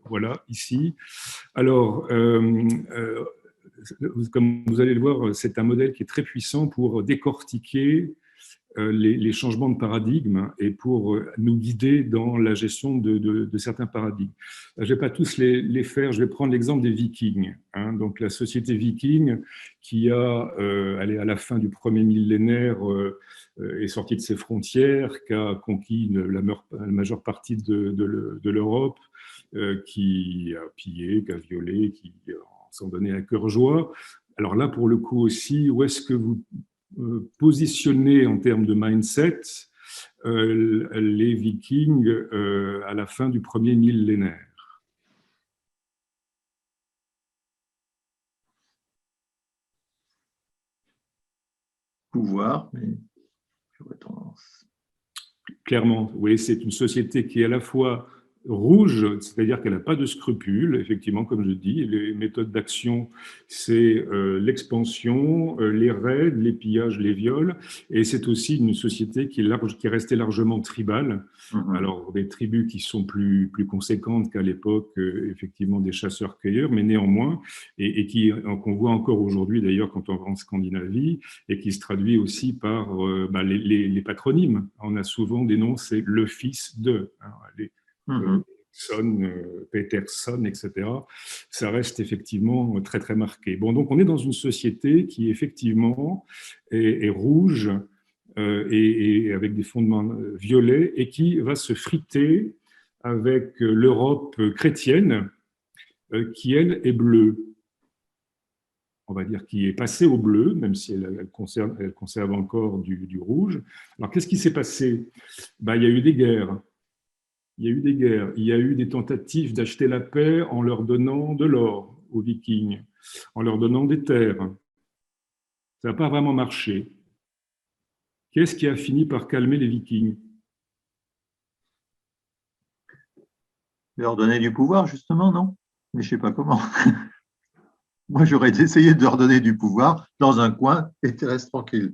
Speaker 4: voilà, ici. Alors, comme vous allez le voir, c'est un modèle qui est très puissant pour décortiquer les changements de paradigme et pour nous guider dans la gestion de certains paradigmes. Je ne vais pas tous les faire, je vais prendre l'exemple des Vikings. Hein. Donc la société viking qui elle est à la fin du premier millénaire, est sortie de ses frontières, qui a conquis la majeure partie de l'Europe, qui a pillé, qui a violé, qui s'en donnait à cœur joie. Alors là, pour le coup aussi, où est-ce que vous positionnez en termes de mindset les Vikings à la fin du premier millénaire?
Speaker 1: Pouvoir, mais j'aurais tendance.
Speaker 4: Clairement, oui, c'est une société qui est à la fois rouge, c'est-à-dire qu'elle n'a pas de scrupules, effectivement, comme je dis. Les méthodes d'action, c'est l'expansion, les raids, les pillages, les viols, et c'est aussi une société qui est restée largement tribale. Alors, des tribus qui sont plus conséquentes qu'à l'époque, effectivement, des chasseurs-cueilleurs, mais néanmoins, et qu'on voit encore aujourd'hui, d'ailleurs, quand on va en Scandinavie, et qui se traduit aussi par les patronymes. On a souvent des noms, c'est le fils de. Hein, Peterson, etc. Ça reste effectivement très, très marqué. Bon, donc on est dans une société qui effectivement est rouge et avec des fondements violets et qui va se friter avec l'Europe chrétienne qui, elle, est bleue. On va dire qui est passée au bleu, même si elle conserve encore du rouge. Alors, qu'est-ce qui s'est passé? Il y a eu des guerres. Il y a eu des tentatives d'acheter la paix en leur donnant de l'or aux Vikings, en leur donnant des terres. Ça n'a pas vraiment marché. Qu'est-ce qui a fini par calmer les Vikings?
Speaker 1: Leur donner du pouvoir, justement, non? Mais je ne sais pas comment. Moi, j'aurais essayé de leur donner du pouvoir dans un coin et tu restes tranquille.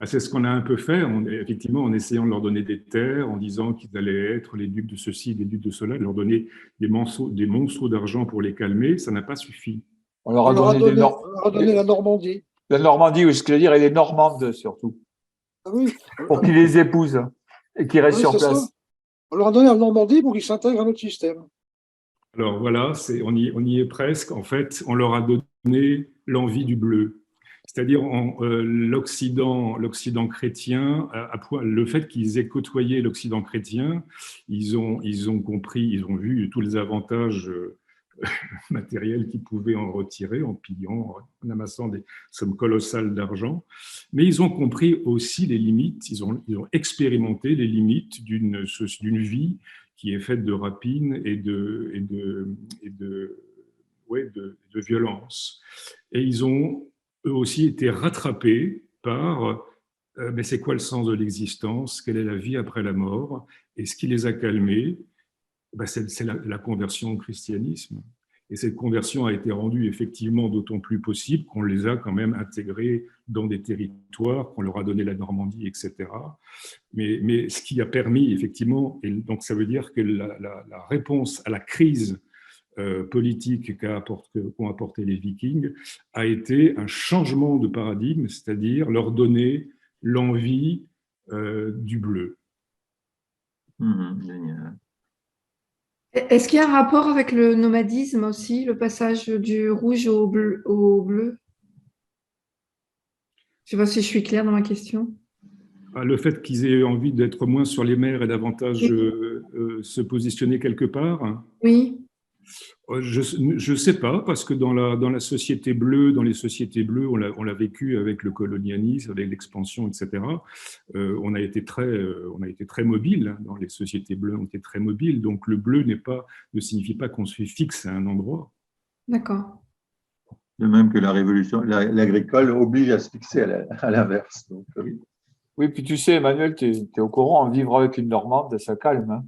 Speaker 4: C'est ce qu'on a un peu fait, effectivement, en essayant de leur donner des terres, en disant qu'ils allaient être les ducs de ceci, les ducs de cela, de leur donner des monceaux d'argent pour les calmer. Ça n'a pas suffi.
Speaker 6: On leur a donné
Speaker 3: la Normandie.
Speaker 6: La Normandie, oui, ce que je veux dire, et les Normandes surtout.
Speaker 3: Ah oui.
Speaker 6: Pour qu'ils les épousent et qu'ils restent sur place.
Speaker 3: Ça. On leur a donné la Normandie pour qu'ils s'intègrent à notre système.
Speaker 4: Alors voilà, on y est presque. En fait, on leur a donné l'envie du bleu. C'est-à-dire l'Occident chrétien, le fait qu'ils aient côtoyé l'Occident chrétien, ils ont compris, ils ont vu tous les avantages matériels qu'ils pouvaient en retirer en pillant, en amassant des sommes colossales d'argent. Mais ils ont compris aussi les limites, ils ont expérimenté les limites d'une vie qui est faite de rapines et de violence. Et ils ont eux aussi été rattrapés par mais c'est quoi le sens de l'existence? Quelle est la vie après la mort? Et ce qui les a calmés, c'est la conversion au christianisme. Et cette conversion a été rendue effectivement d'autant plus possible qu'on les a quand même intégrés dans des territoires, qu'on leur a donné la Normandie, etc. Mais ce qui a permis effectivement, et donc ça veut dire que la réponse à la crise politique qu'ont apporté les Vikings a été un changement de paradigme, c'est-à-dire leur donner l'envie du bleu.
Speaker 1: Génial.
Speaker 7: Est-ce qu'il y a un rapport avec le nomadisme aussi, le passage du rouge au bleu, Je ne sais pas si je suis claire dans ma question.
Speaker 4: Le fait qu'ils aient envie d'être moins sur les mers et davantage se positionner quelque part.
Speaker 7: Oui.
Speaker 4: Je ne sais pas, parce que dans la société bleue, dans les sociétés bleues, on l'a vécu avec le colonialisme, avec l'expansion, etc. On a été très mobile, hein, dans les sociétés bleues, on était très mobile. Donc le bleu ne signifie pas qu'on se fixe à un endroit.
Speaker 7: D'accord.
Speaker 1: De même que la révolution, l'agricole oblige à se fixer à l'inverse. Oui.
Speaker 6: Oui, puis tu sais, Emmanuel, tu es au courant, vivre avec une Normande, ça calme. Hein.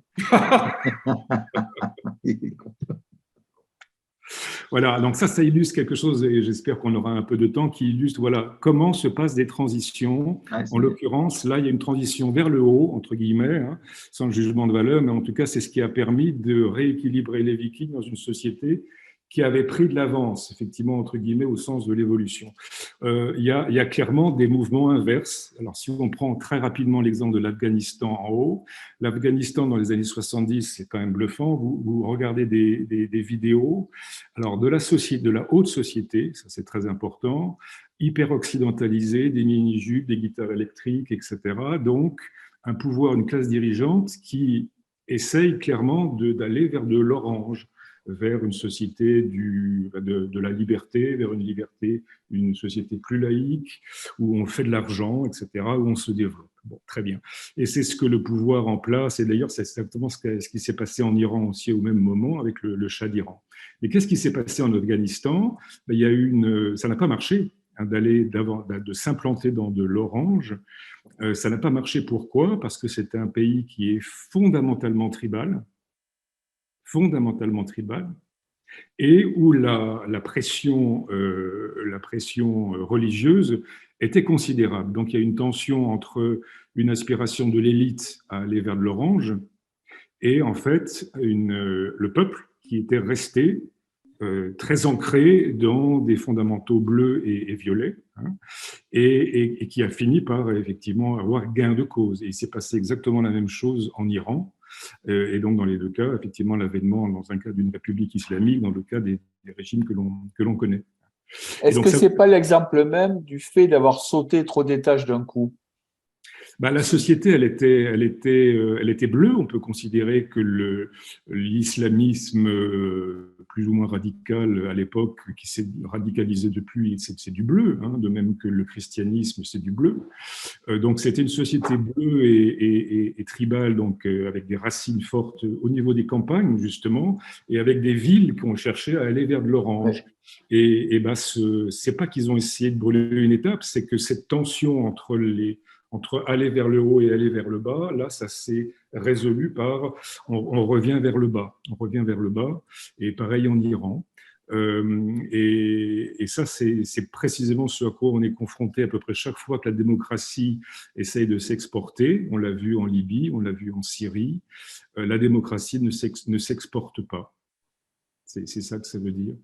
Speaker 4: Voilà, donc ça illustre quelque chose, et j'espère qu'on aura un peu de temps, qui illustre comment se passent des transitions. En l'occurrence, là, il y a une transition vers le haut, entre guillemets, hein, sans jugement de valeur, mais en tout cas, c'est ce qui a permis de rééquilibrer les Vikings dans une société qui avait pris de l'avance, effectivement, entre guillemets, au sens de l'évolution. Il y a clairement des mouvements inverses. Alors, si on prend très rapidement l'exemple de l'Afghanistan en haut, l'Afghanistan dans les années 70, c'est quand même bluffant. Vous regardez des vidéos, alors de la haute société, ça c'est très important, hyper occidentalisée, des mini-jupes, des guitares électriques, etc. Donc, un pouvoir, une classe dirigeante qui essaye clairement d'aller vers de l'orange, vers une société de la liberté, vers une société plus laïque, où on fait de l'argent, etc., où on se développe. Bon, très bien. Et c'est ce que le pouvoir en place, et d'ailleurs c'est exactement ce qui s'est passé en Iran aussi au même moment avec le Shah d'Iran. Et qu'est-ce qui s'est passé en Afghanistan? Il y a ça n'a pas marché, hein, de s'implanter dans de l'orange. Ça n'a pas marché, pourquoi? Parce que c'est un pays qui est fondamentalement tribal, et où la pression religieuse était considérable. Donc il y a une tension entre une aspiration de l'élite à aller vers de l'orange et en fait le peuple qui était resté très ancré dans des fondamentaux bleus et violets, hein, et qui a fini par effectivement avoir gain de cause. Et il s'est passé exactement la même chose en Iran. Et donc, dans les deux cas, effectivement, l'avènement, dans un cas d'une république islamique, dans le cas des régimes que l'on connaît.
Speaker 6: Est-ce que ce n'est pas l'exemple même du fait d'avoir sauté trop d'étages d'un coup?
Speaker 4: La société, elle était bleue. On peut considérer que l'islamisme plus ou moins radical à l'époque, qui s'est radicalisé depuis, c'est du bleu, hein, de même que le christianisme, c'est du bleu. Donc c'était une société bleue et tribale, donc avec des racines fortes au niveau des campagnes justement, et avec des villes qui ont cherché à aller vers de l'orange. Ouais. Et c'est pas qu'ils ont essayé de brûler une étape, c'est que cette tension entre aller vers le haut et aller vers le bas, là, ça s'est résolu par on revient vers le bas. On revient vers le bas, et pareil en Iran. Et ça, c'est précisément ce à quoi on est confronté à peu près chaque fois que la démocratie essaye de s'exporter. On l'a vu en Libye, on l'a vu en Syrie. La démocratie ne s'exporte pas. C'est ça que ça veut dire.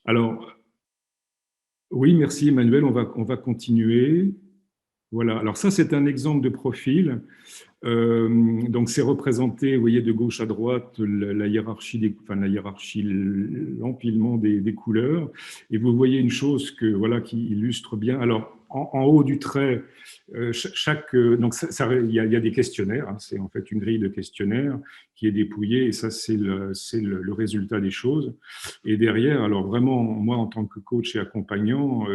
Speaker 4: Alors, oui, merci Emmanuel, on va continuer. Voilà, alors ça c'est un exemple de profil. Donc c'est représenté, vous voyez, de gauche à droite, l'empilement des couleurs. Et vous voyez une chose qui illustre bien. Alors en haut du trait, donc il y a des questionnaires, hein, c'est en fait une grille de questionnaires qui est dépouillée, et ça c'est le résultat des choses. Et derrière, alors vraiment, moi en tant que coach et accompagnant,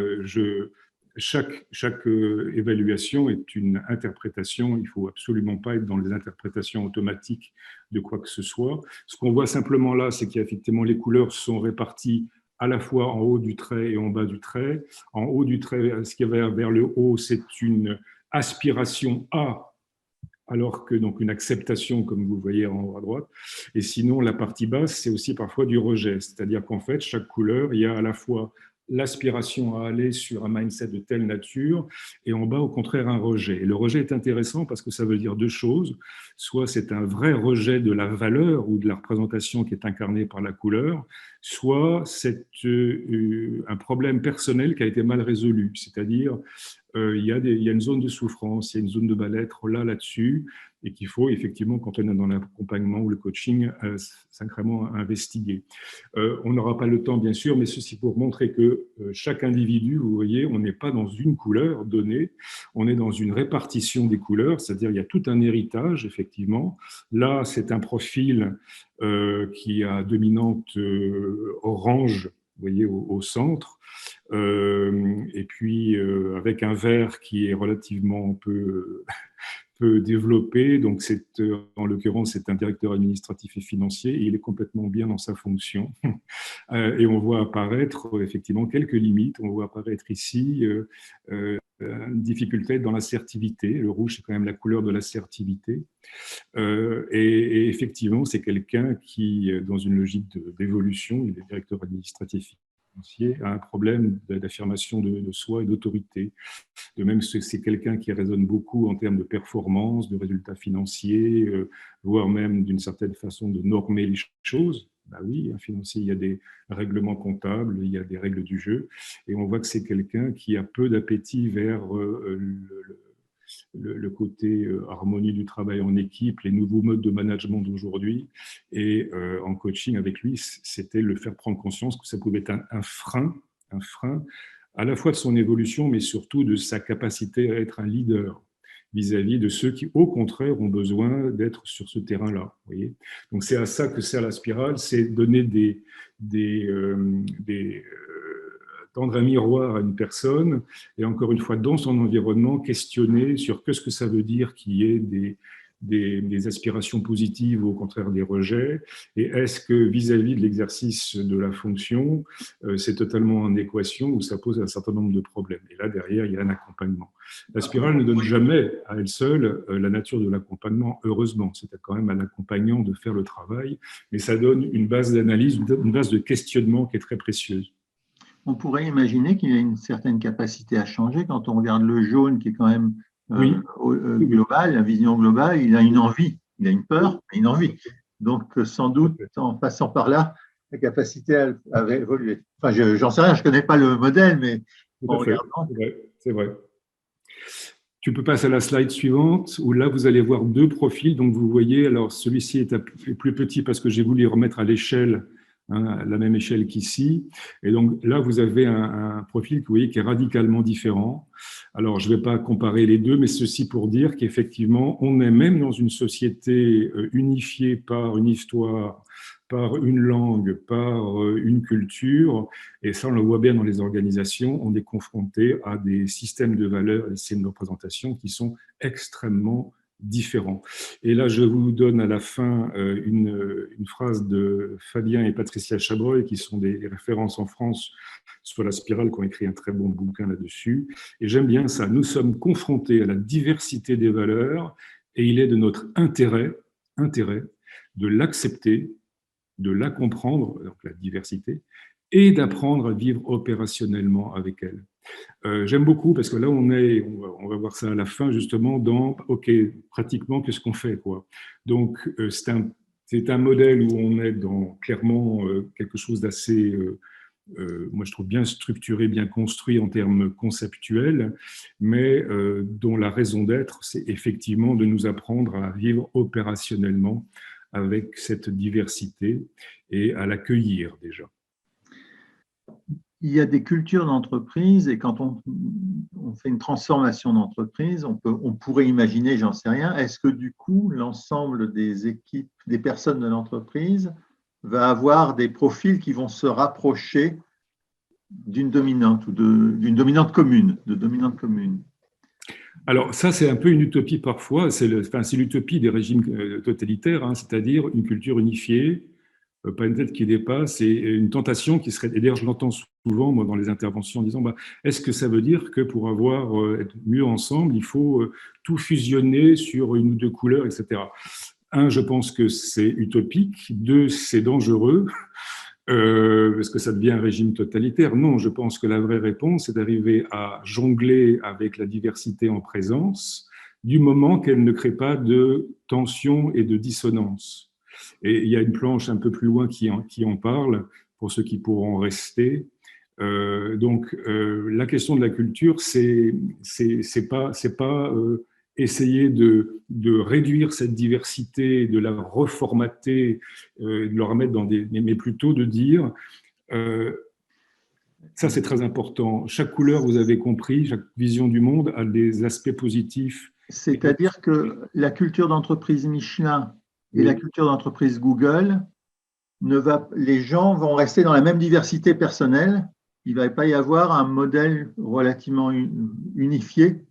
Speaker 4: chaque évaluation est une interprétation. Il ne faut absolument pas être dans les interprétations automatiques de quoi que ce soit. Ce qu'on voit simplement là, c'est qu'effectivement les couleurs sont réparties à la fois en haut du trait et en bas du trait. En haut du trait, ce qui va vers le haut, c'est une aspiration à, alors que donc une acceptation, comme vous voyez en haut à droite. Et sinon, la partie basse, c'est aussi parfois du rejet, c'est-à-dire qu'en fait, chaque couleur, il y a à la fois l'aspiration à aller sur un mindset de telle nature, et en bas, au contraire, un rejet. Et le rejet est intéressant parce que ça veut dire deux choses. Soit c'est un vrai rejet de la valeur ou de la représentation qui est incarnée par la couleur, soit c'est un problème personnel qui a été mal résolu, c'est-à-dire il y a une zone de souffrance, il y a une zone de mal-être là-dessus, et qu'il faut effectivement, quand on est dans l'accompagnement ou le coaching, sacrément investiguer. On n'aura pas le temps, bien sûr, mais ceci pour montrer que chaque individu, vous voyez, on n'est pas dans une couleur donnée, on est dans une répartition des couleurs, c'est-à-dire il y a tout un héritage, effectivement. Là, c'est un profil qui a dominante orange, vous voyez, au centre, et puis avec un vert qui est relativement peu développé. Donc, en l'occurrence, c'est un directeur administratif et financier, et il est complètement bien dans sa fonction. Et on voit apparaître effectivement quelques limites. On voit apparaître ici une difficulté dans l'assertivité. Le rouge, c'est quand même la couleur de l'assertivité. Et effectivement, c'est quelqu'un qui, dans une logique d'évolution, il est directeur administratif financier, a un problème d'affirmation de soi et d'autorité. De même, c'est quelqu'un qui résonne beaucoup en termes de performance, de résultats financiers, voire même d'une certaine façon de normer les choses. Ben oui, un financier, il y a des règlements comptables, il y a des règles du jeu, et on voit que c'est quelqu'un qui a peu d'appétit vers le côté harmonie du travail en équipe, les nouveaux modes de management d'aujourd'hui. Et en coaching avec lui, c'était le faire prendre conscience que ça pouvait être un frein à la fois de son évolution, mais surtout de sa capacité à être un leader vis-à-vis de ceux qui, au contraire, ont besoin d'être sur ce terrain-là. Voyez. Donc c'est à ça que sert la spirale, c'est donner tendre un miroir à une personne et encore une fois dans son environnement questionner sur ce que ça veut dire qu'il y ait des aspirations positives ou au contraire des rejets, et est-ce que vis-à-vis de l'exercice de la fonction, c'est totalement en équation ou ça pose un certain nombre de problèmes. Et là, derrière, il y a un accompagnement. La spirale ne donne jamais à elle seule la nature de l'accompagnement, heureusement. C'est quand même à l'accompagnant de faire le travail, mais ça donne une base d'analyse, une base de questionnement qui est très précieuse.
Speaker 1: On pourrait imaginer qu'il y a une certaine capacité à changer quand on regarde le jaune qui est quand même global, la vision globale, il a une envie, il a une peur, une envie. Donc, sans doute, en passant par là, la capacité à évoluer. Enfin, j'en sais rien, je ne connais pas le modèle, mais en regardant…
Speaker 4: C'est vrai. Tu peux passer à la slide suivante, où là, vous allez voir deux profils. Donc, vous voyez, alors celui-ci est plus petit parce que j'ai voulu remettre à l'échelle, à la même échelle qu'ici. Et donc là, vous avez un profil que vous voyez qui est radicalement différent. Alors, je ne vais pas comparer les deux, mais ceci pour dire qu'effectivement, on est même dans une société unifiée par une histoire, par une langue, par une culture, et ça, on le voit bien dans les organisations, on est confronté à des systèmes de valeurs, des systèmes de représentation qui sont extrêmement différents. Et là, je vous donne à la fin une phrase de Fabien et Patricia Chabrol, qui sont des références en France sur la spirale, qui ont écrit un très bon bouquin là-dessus. Et j'aime bien ça. Nous sommes confrontés à la diversité des valeurs et il est de notre intérêt de l'accepter, de la comprendre, donc la diversité, et d'apprendre à vivre opérationnellement avec elle. J'aime beaucoup parce que là, on va voir ça à la fin, justement, dans, OK, pratiquement, qu'est-ce qu'on fait, quoi. Donc, c'est un modèle où on est dans, clairement, quelque chose d'assez, moi, je trouve bien structuré, bien construit en termes conceptuels, mais dont la raison d'être, c'est effectivement de nous apprendre à vivre opérationnellement avec cette diversité et à l'accueillir déjà.
Speaker 1: Il y a des cultures d'entreprise et quand on fait une transformation d'entreprise, on pourrait imaginer, j'en sais rien, est-ce que du coup, l'ensemble des équipes, des personnes de l'entreprise va avoir des profils qui vont se rapprocher d'une dominante ou d'une dominante commune,
Speaker 4: Alors ça, c'est un peu une utopie parfois, c'est l'utopie des régimes totalitaires, hein, c'est-à-dire une culture unifiée, pas une tête qui dépasse, et une tentation qui serait, et d'ailleurs je l'entends souvent moi, dans les interventions en disant est-ce que ça veut dire que pour être mieux ensemble, il faut tout fusionner sur une ou deux couleurs, etc. Un, je pense que c'est utopique. Deux, c'est dangereux. Parce que ça devient un régime totalitaire. Non, je pense que la vraie réponse, c'est d'arriver à jongler avec la diversité en présence, du moment qu'elle ne crée pas de tension et de dissonance. Et il y a une planche un peu plus loin qui en parle, pour ceux qui pourront rester. La question de la culture, c'est pas essayer de réduire cette diversité, de la reformater, de la remettre mais plutôt de dire, ça c'est très important, chaque couleur, vous avez compris, chaque vision du monde a des aspects positifs.
Speaker 1: C'est-à-dire que la culture d'entreprise Michelin et la culture d'entreprise Google, les gens vont rester dans la même diversité personnelle, il ne va pas y avoir un modèle relativement unifié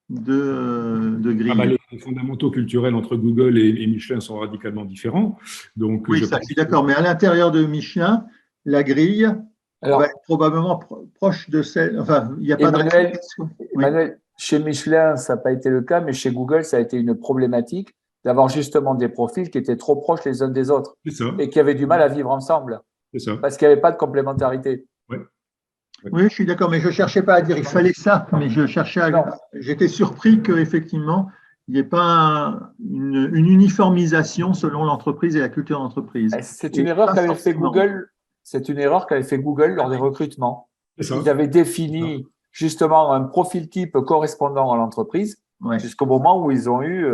Speaker 1: de grille.
Speaker 4: Les fondamentaux culturels entre Google et Michelin sont radicalement différents. Donc,
Speaker 1: oui, je suis d'accord. Mais à l'intérieur de Michelin, la grille va être probablement proche de celle. Enfin, il n'y a pas de.
Speaker 6: Emmanuel, chez Michelin, ça n'a pas été le cas, mais chez Google, ça a été une problématique d'avoir justement des profils qui étaient trop proches les uns des autres et qui avaient du mal à vivre ensemble. Parce qu'il n'y avait pas de complémentarité.
Speaker 4: Ouais.
Speaker 1: Oui, je suis d'accord, mais je ne cherchais pas à dire il fallait ça, mais j'étais surpris qu'effectivement, il n'y ait pas une uniformisation selon l'entreprise et la culture d'entreprise.
Speaker 6: C'est une erreur qu'avait fait Google. C'est une erreur qu'avait fait Google lors des recrutements. Ils avaient défini justement un profil type correspondant à l'entreprise jusqu'au moment où ils ont eu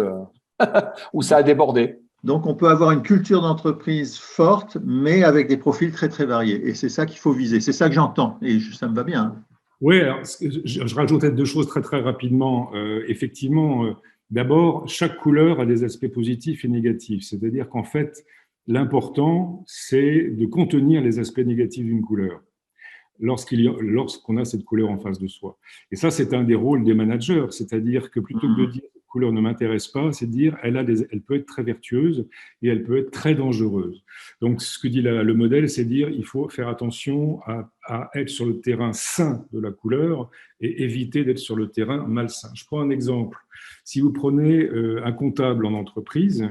Speaker 6: où ça a débordé.
Speaker 1: Donc, on peut avoir une culture d'entreprise forte, mais avec des profils très, très variés. Et c'est ça qu'il faut viser. C'est ça que j'entends. Et ça me va bien.
Speaker 4: Oui, alors, je rajouterais deux choses très, très rapidement. Effectivement, d'abord, chaque couleur a des aspects positifs et négatifs. C'est-à-dire qu'en fait, l'important, c'est de contenir les aspects négatifs d'une couleur lorsqu'on a cette couleur en face de soi. Et ça, c'est un des rôles des managers. C'est-à-dire que plutôt que de dire couleur ne m'intéresse pas, c'est de dire elle peut être très vertueuse et elle peut être très dangereuse. Donc, ce que dit le modèle, c'est dire il faut faire attention à être sur le terrain sain de la couleur et éviter d'être sur le terrain malsain. Je prends un exemple. Si vous prenez un comptable en entreprise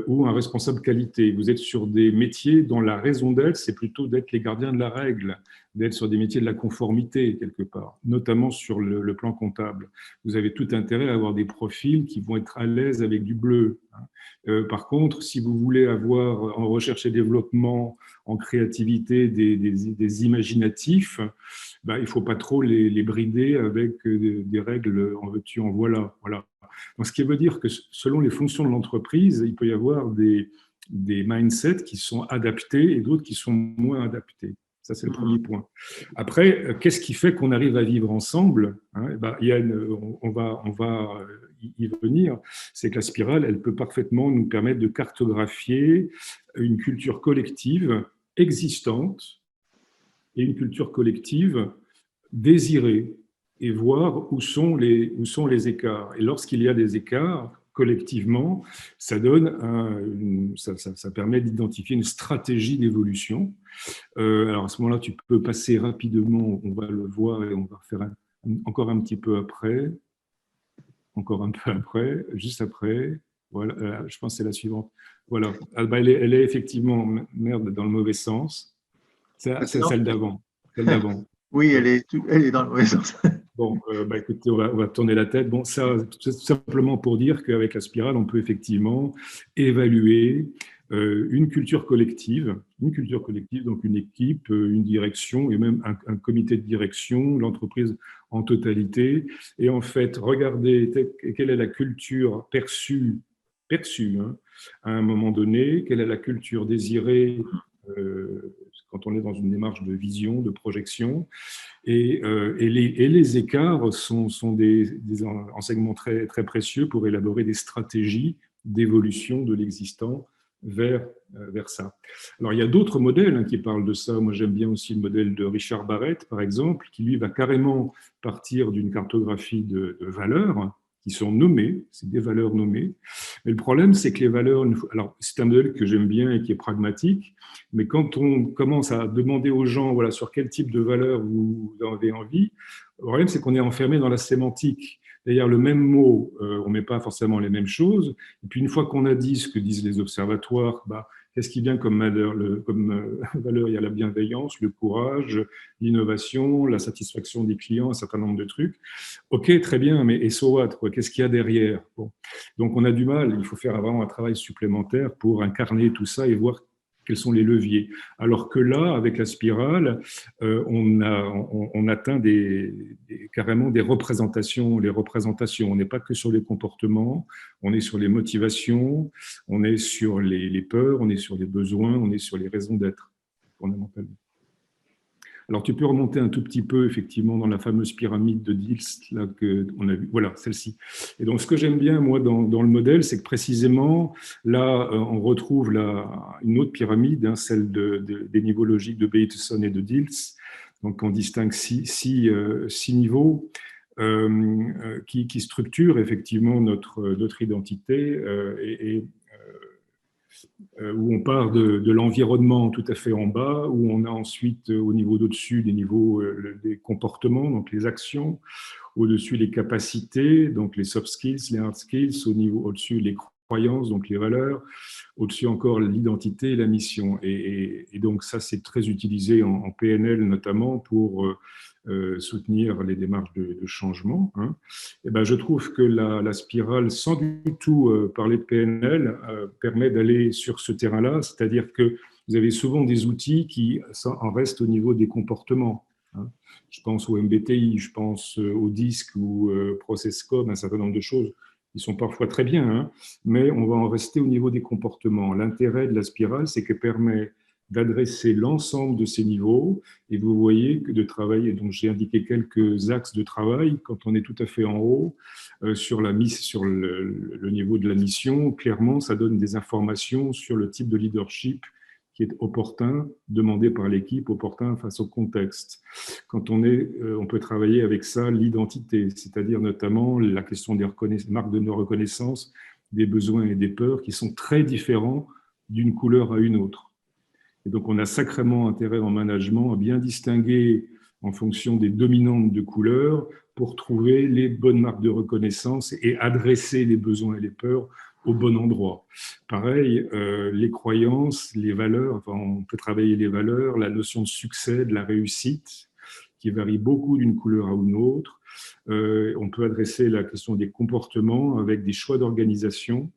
Speaker 4: ou un responsable qualité, vous êtes sur des métiers dont la raison d'être, c'est plutôt d'être les gardiens de la règle, d'être sur des métiers de la conformité quelque part, notamment sur le plan comptable. Vous avez tout intérêt à avoir des profils qui vont être à l'aise avec du bleu. Par contre, si vous voulez avoir en recherche et développement, en créativité, des imaginatifs, il ne faut pas trop les brider avec des règles en veux-tu, en voilà. Donc, ce qui veut dire que selon les fonctions de l'entreprise, il peut y avoir des mindsets qui sont adaptés et d'autres qui sont moins adaptés. Ça, c'est le premier point. Après, qu'est-ce qui fait qu'on arrive à vivre ensemble, on va y venir. C'est que la spirale, elle peut parfaitement nous permettre de cartographier une culture collective existante et une culture collective désirée et voir où sont les écarts. Et lorsqu'il y a des écarts, collectivement, ça permet d'identifier une stratégie d'évolution. Alors à ce moment-là, tu peux passer rapidement, on va le voir et on va faire encore un petit peu après, juste après. Voilà, je pense que c'est la suivante. Voilà, elle est effectivement, merde, dans le mauvais sens. C'est celle d'avant.
Speaker 1: Oui, elle est dans le mauvais sens.
Speaker 4: Bon, écoutez, on va tourner la tête. Bon, ça, c'est simplement pour dire qu'avec la spirale, on peut effectivement évaluer une culture collective, donc une équipe, une direction et même un comité de direction, l'entreprise en totalité. Et en fait, regarder quelle est la culture perçue à un moment donné, quelle est la culture désirée quand on est dans une démarche de vision, de projection. Et les écarts sont des enseignements très, très précieux pour élaborer des stratégies d'évolution de l'existant vers ça. Alors, il y a d'autres modèles qui parlent de ça. Moi, j'aime bien aussi le modèle de Richard Barrett, par exemple, qui, lui, va carrément partir d'une cartographie de valeurs qui sont nommées, c'est des valeurs nommées, Mais le problème, c'est que les valeurs, alors c'est un modèle que j'aime bien et qui est pragmatique, mais quand on commence à demander aux gens, voilà, sur quel type de valeur vous avez envie, le problème, c'est qu'on est enfermé dans la sémantique. D'ailleurs, le même mot, on ne met pas forcément les mêmes choses. Et puis, une fois qu'on a dit ce que disent les observatoires, qu'est-ce qui vient comme valeur, valeur? Il y a la bienveillance, le courage, l'innovation, la satisfaction des clients, un certain nombre de trucs. OK, très bien, mais et so what, quoi? Qu'est-ce qu'il y a derrière? Bon. Donc, on a du mal. Il faut faire vraiment un travail supplémentaire pour incarner tout ça et voir quels sont les leviers. Alors que là, avec la spirale, on atteint carrément des représentations. Les représentations, on n'est pas que sur les comportements, on est sur les motivations, on est sur les peurs, on est sur les besoins, on est sur les raisons d'être, fondamentalement. Alors, tu peux remonter un tout petit peu, effectivement, dans la fameuse pyramide de Diels, là, qu'on a vu. Voilà, celle-ci. Et donc, ce que j'aime bien, moi, dans le modèle, c'est que précisément, là, on retrouve une autre pyramide, hein, celle des niveaux logiques de Bateson et de Diels. Donc, on distingue six niveaux qui structurent, effectivement, notre identité où on part de l'environnement tout à fait en bas, où on a ensuite au niveau d'au-dessus des niveaux des comportements, donc les actions, au-dessus les capacités, donc les soft skills, les hard skills, au-dessus les croyances, donc les valeurs, au-dessus encore l'identité et la mission. Et donc ça, c'est très utilisé en PNL notamment pour soutenir les démarches de changement. Hein. Et ben, je trouve que la spirale, sans du tout parler de PNL, permet d'aller sur ce terrain-là, c'est-à-dire que vous avez souvent des outils qui en restent au niveau des comportements. Hein. Je pense au MBTI, je pense au DISC ou ProcessCode, un certain nombre de choses qui sont parfois très bien, hein, mais on va en rester au niveau des comportements. L'intérêt de la spirale, c'est qu'elle permet d'adresser l'ensemble de ces niveaux, et vous voyez que de travailler, donc j'ai indiqué quelques axes de travail, quand on est tout à fait en haut, sur le niveau de la mission, clairement, ça donne des informations sur le type de leadership qui est opportun, demandé par l'équipe, opportun face au contexte. Quand on peut travailler avec ça l'identité, c'est-à-dire notamment la question des marques de reconnaissance, des besoins et des peurs qui sont très différents d'une couleur à une autre. Et donc, on a sacrément intérêt en management à bien distinguer en fonction des dominantes de couleurs pour trouver les bonnes marques de reconnaissance et adresser les besoins et les peurs au bon endroit. Pareil, les croyances, les valeurs, enfin, on peut travailler les valeurs, la notion de succès, de la réussite, qui varie beaucoup d'une couleur à une autre. On peut adresser la question des comportements avec des choix d'organisation,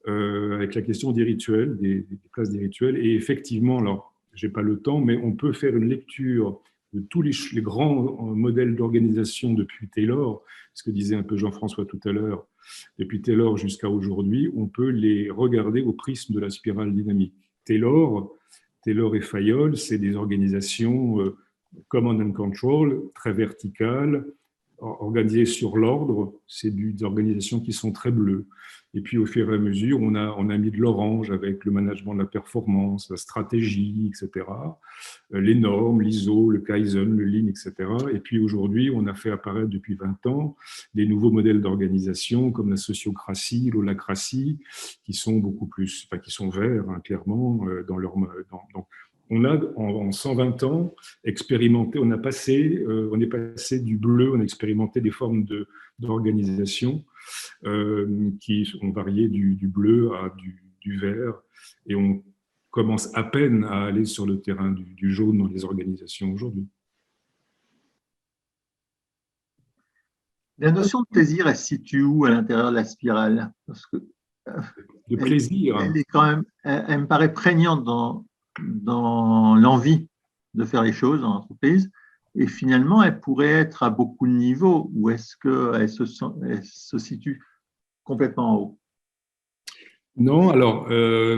Speaker 4: avec la question des rituels, des places des rituels. Et effectivement, alors, je n'ai pas le temps, mais on peut faire une lecture de tous les grands modèles d'organisation depuis Taylor, ce que disait un peu Jean-François tout à l'heure, depuis Taylor jusqu'à aujourd'hui, on peut les regarder au prisme de la spirale dynamique. Taylor et Fayol, c'est des organisations command and control, très verticales, organisées sur l'ordre, c'est des organisations qui sont très bleues. Et puis, au fur et à mesure, on a mis de l'orange avec le management de la performance, la stratégie, etc., les normes, l'ISO, le Kaizen, le Lean, etc. Et puis, aujourd'hui, on a fait apparaître depuis 20 ans des nouveaux modèles d'organisation comme la sociocratie, l'holacratie, qui sont beaucoup plus, enfin, qui sont verts, hein, clairement, dans leur... Donc, on a, en 120 ans, expérimenté, on est passé du bleu, on a expérimenté des formes d'organisation qui ont varié du bleu à du vert, et on commence à peine à aller sur le terrain du jaune dans les organisations aujourd'hui.
Speaker 1: La notion de plaisir, elle se situe où à l'intérieur de la spirale? Parce que
Speaker 4: de plaisir.
Speaker 1: Elle est quand même, elle me paraît prégnante dans l'envie de faire les choses dans l'entreprise, et finalement, elle pourrait être à beaucoup de niveaux, ou est-ce qu'elle se situe complètement en haut?
Speaker 4: Non, alors, le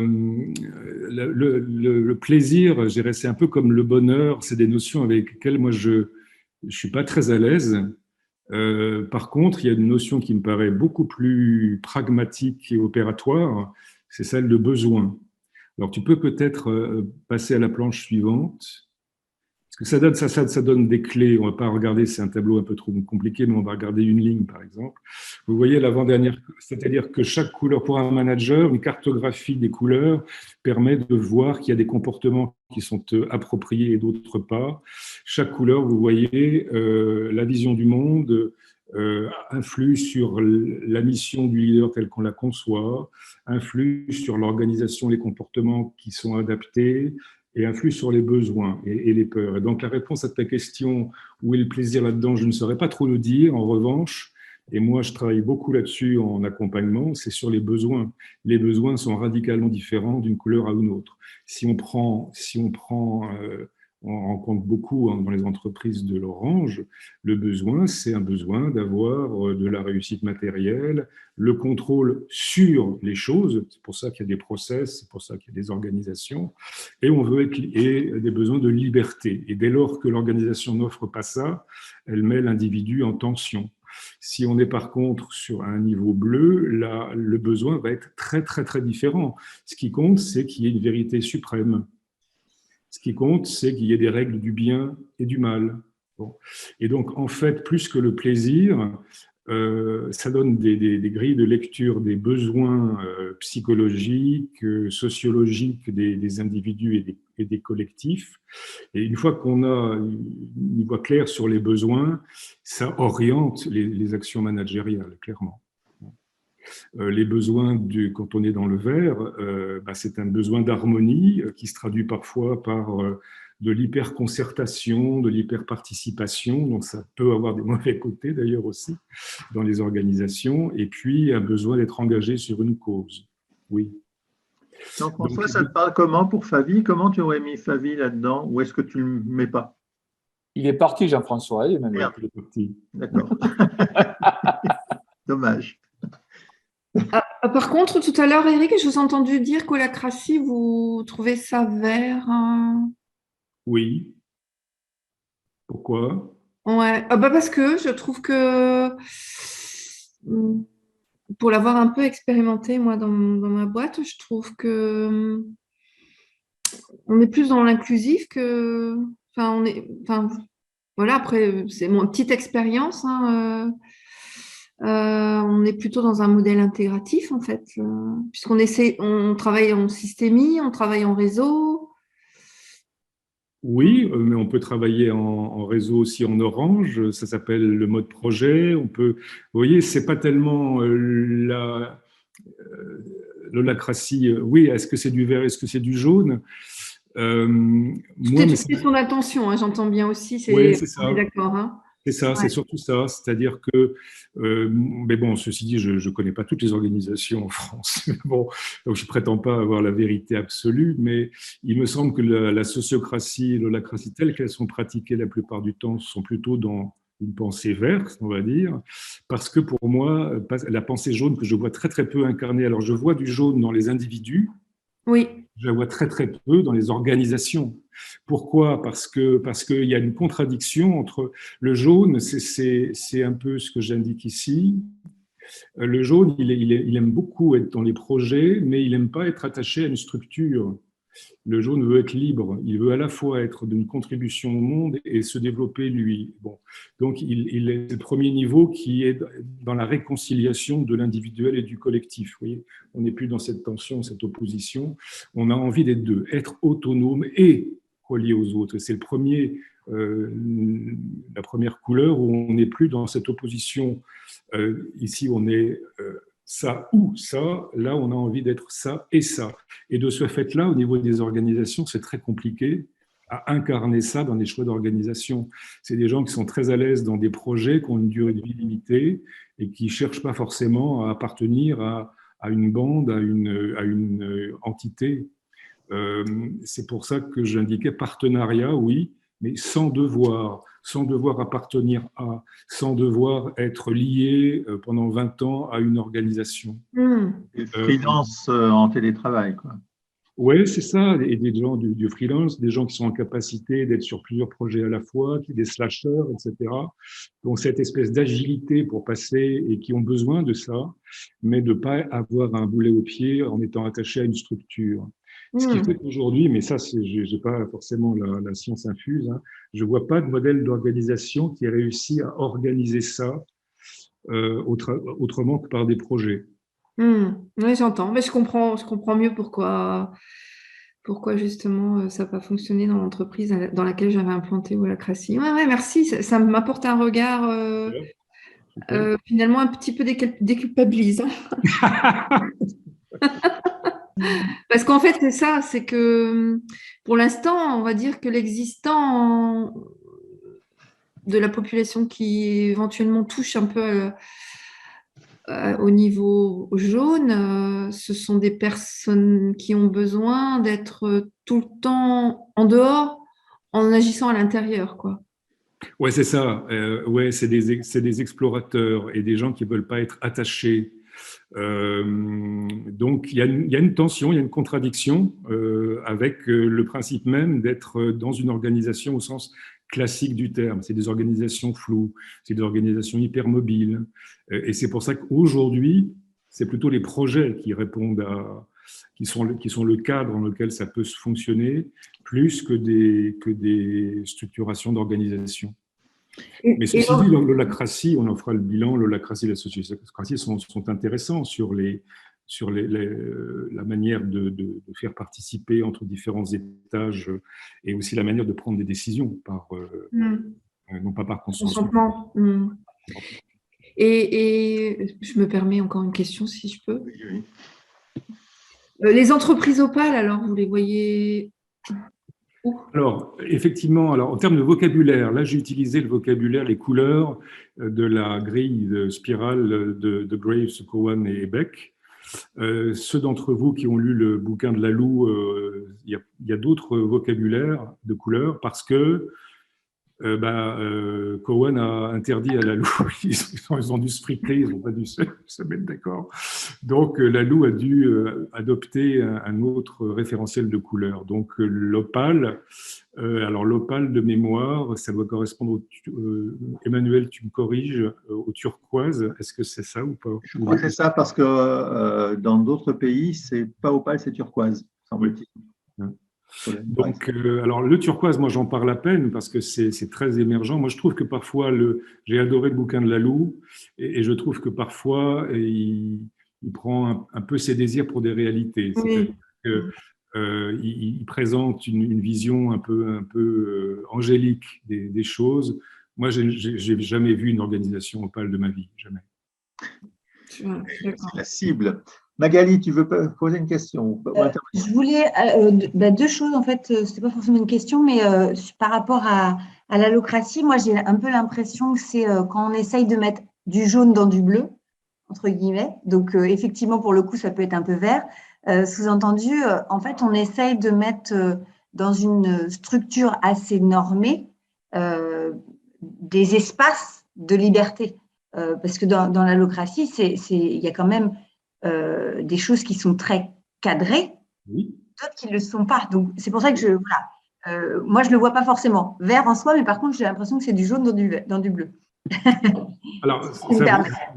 Speaker 4: plaisir, je dirais, c'est un peu comme le bonheur, c'est des notions avec lesquelles moi je ne suis pas très à l'aise. Par contre, il y a une notion qui me paraît beaucoup plus pragmatique et opératoire, c'est celle de besoin. Alors, tu peux peut-être passer à la planche suivante. Parce que ça donne des clés. On ne va pas regarder, c'est un tableau un peu trop compliqué, mais on va regarder une ligne, par exemple. Vous voyez l'avant-dernière, c'est-à-dire que chaque couleur, pour un manager, une cartographie des couleurs permet de voir qu'il y a des comportements qui sont appropriés et d'autres pas. Chaque couleur, vous voyez, la vision du monde influe sur la mission du leader telle qu'on la conçoit, influe sur l'organisation, les comportements qui sont adaptés, et influe sur les besoins et les peurs. Et donc, la réponse à ta question, où est le plaisir là-dedans, je ne saurais pas trop le dire. En revanche, et moi, je travaille beaucoup là-dessus en accompagnement, c'est sur les besoins. Les besoins sont radicalement différents d'une couleur à une autre. Si on rencontre beaucoup dans les entreprises de l'Orange, le besoin, c'est un besoin d'avoir de la réussite matérielle, le contrôle sur les choses, c'est pour ça qu'il y a des process, c'est pour ça qu'il y a des organisations, et on veut des besoins de liberté. Et dès lors que l'organisation n'offre pas ça, elle met l'individu en tension. Si on est par contre sur un niveau bleu, là, le besoin va être très, très, très différent. Ce qui compte, c'est qu'il y ait une vérité suprême. Ce qui compte, c'est qu'il y ait des règles du bien et du mal. Bon. Et donc, en fait, plus que le plaisir, ça donne des grilles de lecture des besoins psychologiques, sociologiques des individus et des collectifs. Et une fois qu'on a une voie claire sur les besoins, ça oriente les actions managériales, clairement. Les besoins, quand on est dans le vert, c'est un besoin d'harmonie qui se traduit parfois par de l'hyperconcertation, de l'hyperparticipation, donc ça peut avoir des mauvais côtés d'ailleurs aussi dans les organisations, et puis un besoin d'être engagé sur une cause. Oui.
Speaker 1: Jean-François, ça te parle comment pour Favi? Comment tu aurais mis Favi là-dedans? Ou est-ce que tu ne le mets pas?
Speaker 6: Il est parti, Jean-François. Il
Speaker 1: est
Speaker 4: parti.
Speaker 1: D'accord. Dommage.
Speaker 7: Par contre, tout à l'heure, Eric, je vous ai entendu dire qu'holacratie, vous trouvez ça vert.
Speaker 4: Oui. Pourquoi?
Speaker 7: Ouais. Parce que je trouve que, pour l'avoir un peu expérimenté, moi, dans ma boîte, je trouve que on est plus dans l'inclusif que. Voilà, après, c'est mon petite expérience. On est plutôt dans un modèle intégratif, en fait, on travaille en systémie, on travaille en réseau.
Speaker 4: Oui, mais on peut travailler en réseau aussi en Orange, ça s'appelle le mode projet. On peut, vous voyez, c'est pas tellement l'holacratie. Oui, est-ce que c'est du vert, est-ce que c'est du jaune?
Speaker 7: C'est une question d'attention, hein, j'entends bien aussi.
Speaker 4: Oui, c'est ça.
Speaker 7: On est d'accord. Hein.
Speaker 4: C'est ça, ouais. C'est surtout ça. C'est-à-dire que, mais bon, ceci dit, je ne connais pas toutes les organisations en France. Bon, donc je ne prétends pas avoir la vérité absolue, mais il me semble que la sociocratie et l'holacratie telles qu'elles sont pratiquées la plupart du temps sont plutôt dans une pensée verte, on va dire, parce que pour moi, la pensée jaune que je vois très très peu incarnée, alors je vois du jaune dans les individus,
Speaker 7: oui.
Speaker 4: Je la vois très très peu dans les organisations. Pourquoi? Parce qu'il y a une contradiction entre le jaune, c'est un peu ce que j'indique ici. Le jaune, il aime beaucoup être dans les projets, mais il n'aime pas être attaché à une structure. Le jaune veut être libre, il veut à la fois être d'une contribution au monde et se développer lui. Bon. Donc, il est le premier niveau qui est dans la réconciliation de l'individuel et du collectif. Vous voyez, on n'est plus dans cette tension, cette opposition. On a envie d'être deux, être autonome et relié aux autres. C'est la première couleur où on n'est plus dans cette opposition. Ici, on est ça ou ça, là on a envie d'être ça et ça. Et de ce fait-là, au niveau des organisations, c'est très compliqué à incarner ça dans des choix d'organisation. C'est des gens qui sont très à l'aise dans des projets qui ont une durée de vie limitée et qui ne cherchent pas forcément à appartenir à une bande, à une entité. C'est pour ça que j'indiquais partenariat, oui, mais sans devoir appartenir à, sans devoir être lié pendant 20 ans à une organisation.
Speaker 1: Et freelance en télétravail, quoi.
Speaker 4: Oui, c'est ça, et des gens du freelance, des gens qui sont en capacité d'être sur plusieurs projets à la fois, des slashers, etc. Donc cette espèce d'agilité pour passer et qui ont besoin de ça, mais de ne pas avoir un boulet au pied en étant attaché à une structure. Ce qui
Speaker 7: Hmm.
Speaker 4: fait qu'aujourd'hui, mais ça, je n'ai pas forcément la science infuse, hein, je ne vois pas de modèle d'organisation qui ait réussi à organiser ça autrement que par des projets.
Speaker 7: Oui, j'entends, mais je comprends mieux pourquoi justement ça n'a pas fonctionné dans l'entreprise dans laquelle j'avais implanté Holacracy. Ouais, ouais, merci, ça m'apporte un regard
Speaker 4: Super.
Speaker 7: finalement un petit peu déculpabilisant. Parce qu'en fait, c'est ça, c'est que pour l'instant, on va dire que l'existant de la population qui éventuellement touche un peu au niveau jaune, ce sont des personnes qui ont besoin d'être tout le temps en dehors en agissant à l'intérieur, quoi.
Speaker 4: Ouais, c'est ça. Ouais, c'est des explorateurs et des gens qui veulent pas être attachés. Donc, il y a une tension, il y a une contradiction avec le principe même d'être dans une organisation au sens classique du terme. C'est des organisations floues, c'est des organisations hypermobiles. Et c'est pour ça qu'aujourd'hui, c'est plutôt les projets qui répondent qui sont le cadre dans lequel ça peut se fonctionner, plus que des structurations d'organisation. Mais
Speaker 7: Et
Speaker 4: ceci dit, l'holacratie, on en fera le bilan, l'holacratie et la sociocratie sont intéressants sur la manière de faire participer entre différents étages et aussi la manière de prendre des décisions, non pas par consensus.
Speaker 7: consentement. Et je me permets encore une question, si je peux.
Speaker 1: Oui, oui.
Speaker 7: Les entreprises opales, alors, vous les voyez où?
Speaker 4: Alors, effectivement, en termes de vocabulaire, là, j'ai utilisé le vocabulaire, les couleurs de la grille de spirale de Graves, Cowan et Beck. Ceux d'entre vous qui ont lu le bouquin de Laloux, il y a d'autres vocabulaires de couleurs parce que Cowan a interdit à Laloux, ils ont dû se friter, ils n'ont pas dû se mettre d'accord. Donc Laloux a dû adopter un autre référentiel de couleurs. Donc l'opale, alors l'opale de mémoire, ça doit correspondre Emmanuel, tu me corriges, au turquoise. Est-ce que c'est ça ou pas?
Speaker 1: Je crois que c'est ça parce que dans d'autres pays, c'est pas opale, c'est turquoise, semble-t-il.
Speaker 4: Donc, alors le turquoise, moi j'en parle à peine parce que c'est très émergent. Moi je trouve que parfois, j'ai adoré le bouquin de Laloux et je trouve que parfois il prend un peu ses désirs pour des réalités.
Speaker 7: Oui.
Speaker 4: Il présente une vision un peu angélique des choses. Moi, j'ai jamais vu une organisation opale de ma vie, jamais.
Speaker 1: C'est la cible. Magali, tu veux poser une question ou
Speaker 5: Je voulais deux choses, en fait, ce n'est pas forcément une question, mais par rapport à l'allocratie, moi j'ai un peu l'impression que c'est quand on essaye de mettre du jaune dans du bleu, entre guillemets, donc effectivement pour le coup ça peut être un peu vert, sous-entendu, en fait on essaye de mettre dans une structure assez normée des espaces de liberté, parce que dans l'allocratie, il y a quand même des choses qui sont très cadrées,
Speaker 4: Oui.
Speaker 5: d'autres qui ne le sont pas. Donc, c'est pour ça que moi, je ne le vois pas forcément vert en soi, mais par contre, j'ai l'impression que c'est du jaune dans du bleu.
Speaker 4: Alors,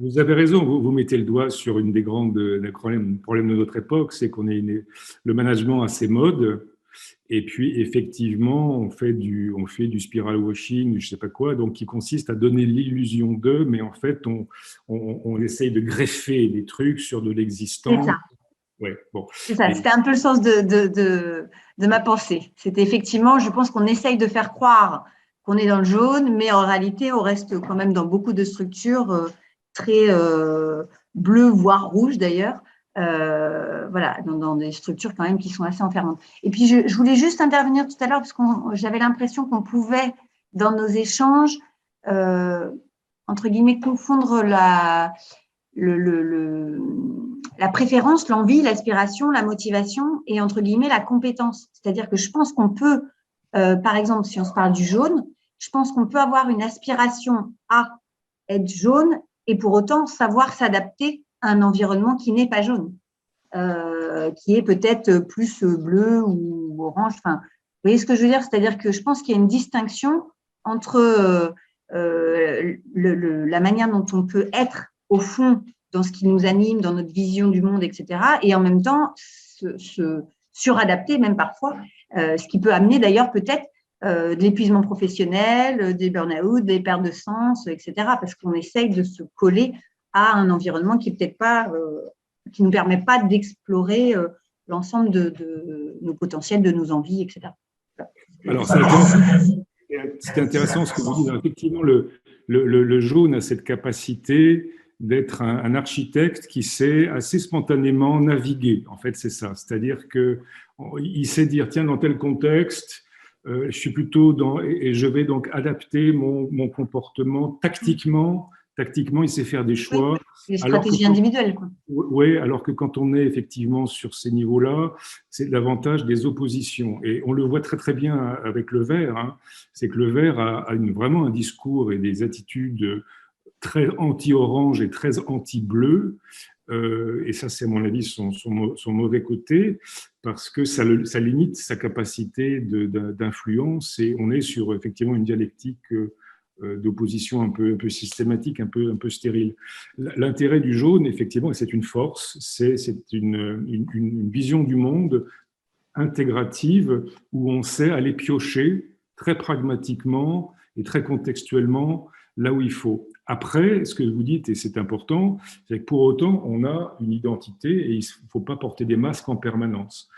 Speaker 4: vous avez raison, vous mettez le doigt sur une des grandes problèmes de notre époque, c'est qu'on est le management à ses modes, et puis effectivement, on fait du spiral washing, je ne sais pas quoi, donc qui consiste à donner l'illusion d'eux, mais en fait, on essaye de greffer des trucs sur de l'existant.
Speaker 5: C'est ça.
Speaker 4: Ouais, bon.
Speaker 5: C'est ça, c'était un peu le sens de ma pensée. C'était effectivement, je pense qu'on essaye de faire croire qu'on est dans le jaune, mais en réalité, on reste quand même dans beaucoup de structures très bleues, voire rouges d'ailleurs. Voilà, dans des structures quand même qui sont assez enfermantes. Et puis, je voulais juste intervenir tout à l'heure parce que j'avais l'impression qu'on pouvait, dans nos échanges, entre guillemets, confondre la préférence, l'envie, l'aspiration, la motivation et, entre guillemets, la compétence. C'est-à-dire que je pense qu'on peut, par exemple, si on se parle du jaune, je pense qu'on peut avoir une aspiration à être jaune et pour autant savoir s'adapter à un environnement qui n'est pas jaune, qui est peut-être plus bleu ou orange. Enfin, vous voyez ce que je veux dire? C'est-à-dire que je pense qu'il y a une distinction entre la manière dont on peut être au fond dans ce qui nous anime, dans notre vision du monde, etc. Et en même temps, se suradapté même parfois, ce qui peut amener d'ailleurs peut-être de l'épuisement professionnel, des burn-out, des pertes de sens, etc. Parce qu'on essaye de se coller à un environnement qui peut-être pas, qui nous permet pas d'explorer l'ensemble de nos potentiels, de nos envies, etc.
Speaker 4: Alors, c'est intéressant ce que vous dites. Effectivement, le jaune a cette capacité d'être un architecte qui sait assez spontanément naviguer. En fait, c'est ça. C'est-à-dire qu'il sait dire, tiens, dans tel contexte, je suis plutôt dans, et je vais donc adapter mon comportement tactiquement. Tactiquement, il sait faire des choix.
Speaker 5: Oui, les stratégies individuelles, quoi.
Speaker 4: Oui, alors que quand on est effectivement sur ces niveaux-là, c'est l'avantage des oppositions. Et on le voit très très bien avec le vert. Hein. C'est que le vert a vraiment un discours et des attitudes très anti-orange et très anti-bleu. Et ça, c'est à mon avis son mauvais côté, parce que ça limite sa capacité d'influence. Et on est sur effectivement une dialectique d'opposition un peu systématique, un peu stérile. L'intérêt du jaune, effectivement, et c'est une force, c'est une vision du monde intégrative où on sait aller piocher très pragmatiquement et très contextuellement là où il faut. Après, ce que vous dites, et c'est important, c'est que pour autant, on a une identité et il ne faut pas porter des masques en permanence.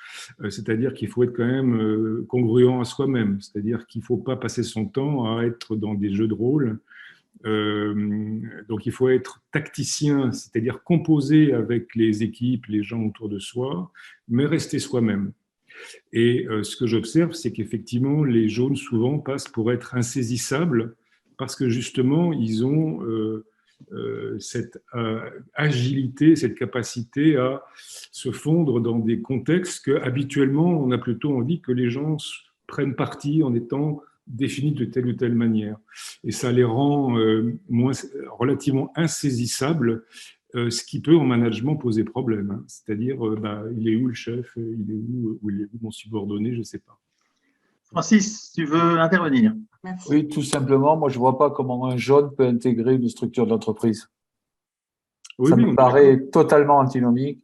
Speaker 4: C'est-à-dire qu'il faut être quand même congruent à soi-même. C'est-à-dire qu'il ne faut pas passer son temps à être dans des jeux de rôle. Donc, il faut être tacticien, c'est-à-dire composer avec les équipes, les gens autour de soi, mais rester soi-même. Et ce que j'observe, c'est qu'effectivement, les jaunes souvent passent pour être insaisissables parce que justement, ils ont cette agilité, cette capacité à se fondre dans des contextes que habituellement, on a plutôt envie que les gens prennent parti en étant définis de telle ou telle manière. Et ça les rend relativement insaisissables, ce qui peut en management poser problème. Hein. C'est-à-dire, il est où le chef, il est où mon subordonné, je ne sais pas.
Speaker 1: Francis, tu veux intervenir?
Speaker 5: Merci.
Speaker 6: Oui, tout simplement, moi je ne vois pas comment un jaune peut intégrer une structure de l'entreprise.
Speaker 4: Oui,
Speaker 6: Ça
Speaker 4: oui,
Speaker 6: me paraît totalement antinomique.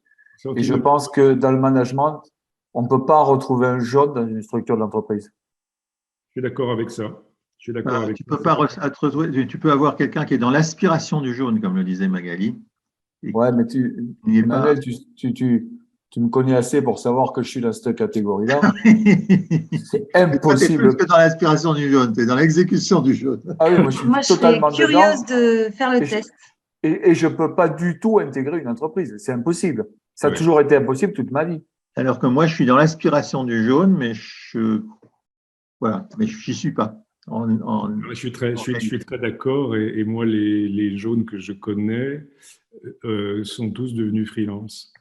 Speaker 6: Et je pense que dans le management, on ne peut pas retrouver un jaune dans une structure de l'entreprise.
Speaker 4: Je suis d'accord avec ça. Je suis d'accord avec
Speaker 1: tu peux avoir quelqu'un qui est dans l'aspiration du jaune, comme le disait Magali.
Speaker 6: Ouais, mais Emmanuel, tu me connais assez pour savoir que je suis dans cette catégorie-là. C'est impossible.
Speaker 1: Tu es plus que dans l'aspiration du jaune, tu es dans l'exécution du jaune.
Speaker 6: Ah oui, moi je suis totalement
Speaker 5: serais curieuse de faire le test.
Speaker 6: Et je ne peux pas du tout intégrer une entreprise. C'est impossible. Ça a toujours été impossible toute ma vie.
Speaker 1: Alors que moi, je suis dans l'aspiration du jaune, mais je n'y suis pas.
Speaker 4: Je suis très d'accord. Et moi, les jaunes que je connais sont tous devenus freelance.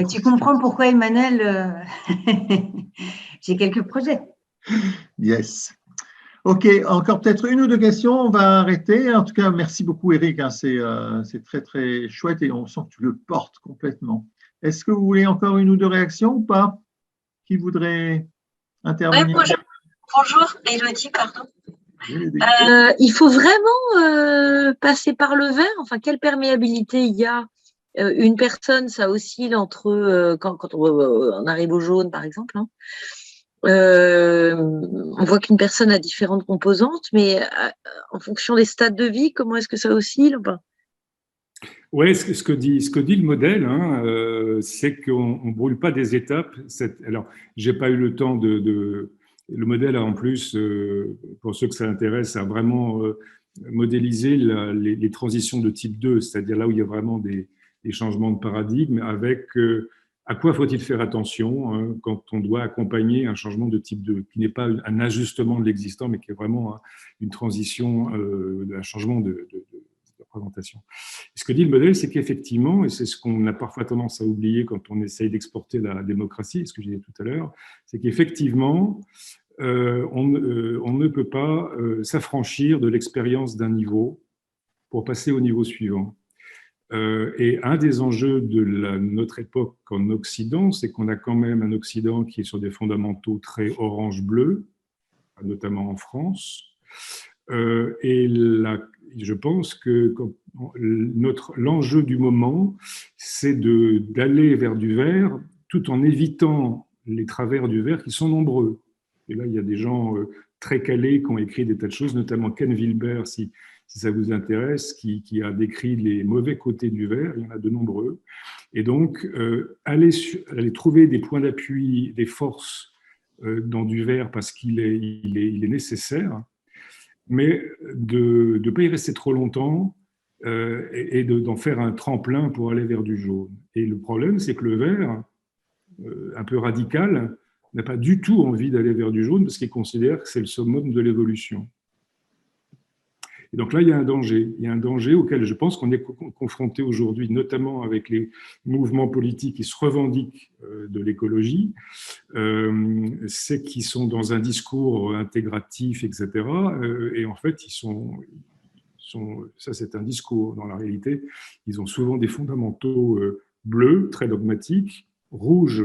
Speaker 5: Tu comprends pourquoi, Emmanuel, j'ai quelques projets.
Speaker 1: Yes. OK, encore peut-être une ou deux questions, on va arrêter. En tout cas, merci beaucoup Eric, hein, c'est très très chouette et on sent que tu le portes complètement. Est-ce que vous voulez encore une ou deux réactions ou pas? Qui voudrait intervenir?
Speaker 8: Oui, bonjour, Élodie, pardon. Il faut vraiment passer par le vert, enfin, quelle perméabilité il y a? Une personne, ça oscille entre, quand on arrive au jaune, par exemple, hein. On voit qu'une personne a différentes composantes, mais en fonction des stades de vie, comment est-ce que ça oscille?
Speaker 4: Oui, ce que dit le modèle, hein, c'est qu'on ne brûle pas des étapes. Alors, je n'ai pas eu le temps le modèle a en plus, pour ceux que ça intéresse, a vraiment modélisé les transitions de type 2, c'est-à-dire là où il y a vraiment des changements de paradigme avec à quoi faut-il faire attention hein, quand on doit accompagner un changement de type 2, qui n'est pas un ajustement de l'existant, mais qui est vraiment une transition, un changement de représentation. Ce que dit le modèle, c'est qu'effectivement, et c'est ce qu'on a parfois tendance à oublier quand on essaye d'exporter la démocratie, ce que j'ai dit tout à l'heure, c'est qu'effectivement, on ne peut pas s'affranchir de l'expérience d'un niveau pour passer au niveau suivant. Et un des enjeux de notre époque en Occident, c'est qu'on a quand même un Occident qui est sur des fondamentaux très orange-bleu, notamment en France. Et je pense que l'enjeu du moment, c'est d'aller vers du vert tout en évitant les travers du verre qui sont nombreux. Et là, il y a des gens très calés qui ont écrit des tas de choses, notamment Ken Wilber, si ça vous intéresse, qui a décrit les mauvais côtés du verre. Il y en a de nombreux. Et donc, aller trouver des points d'appui, des forces dans du verre parce qu'il est nécessaire, mais de ne pas y rester trop longtemps et d'en faire un tremplin pour aller vers du jaune. Et le problème, c'est que le vert, un peu radical, n'a pas du tout envie d'aller vers du jaune parce qu'il considère que c'est le summum de l'évolution. Et donc là, il y a un danger. Il y a un danger auquel je pense qu'on est confronté aujourd'hui, notamment avec les mouvements politiques qui se revendiquent de l'écologie, c'est qu'ils sont dans un discours intégratif, etc. Et en fait, ça c'est un discours. Dans la réalité, ils ont souvent des fondamentaux bleus, très dogmatiques, rouges,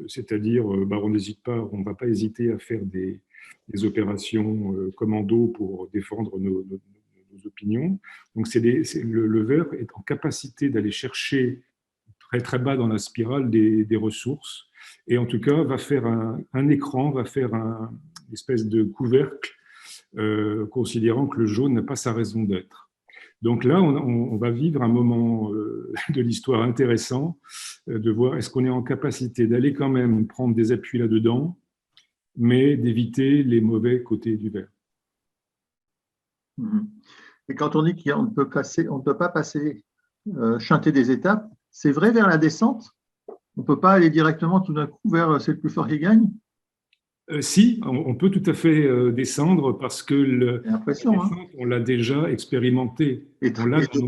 Speaker 4: c'est-à-dire, on n'hésite pas, on ne va pas hésiter à faire des opérations commando pour défendre nos opinions. Donc, le vert est en capacité d'aller chercher très, très bas dans la spirale des ressources et en tout cas va faire un écran, va faire une espèce de couvercle considérant que le jaune n'a pas sa raison d'être. Donc là, on va vivre un moment de l'histoire intéressant, de voir est-ce qu'on est en capacité d'aller quand même prendre des appuis là-dedans, mais d'éviter les mauvais côtés du verre.
Speaker 1: Et quand on dit qu'on ne peut pas passer, chanter des étapes, c'est vrai vers la descente? On ne peut pas aller directement tout d'un coup vers c'est le plus fort qui gagne?
Speaker 4: Si, on peut tout à fait descendre parce que
Speaker 1: l'impression,
Speaker 4: on l'a déjà expérimenté.
Speaker 1: Et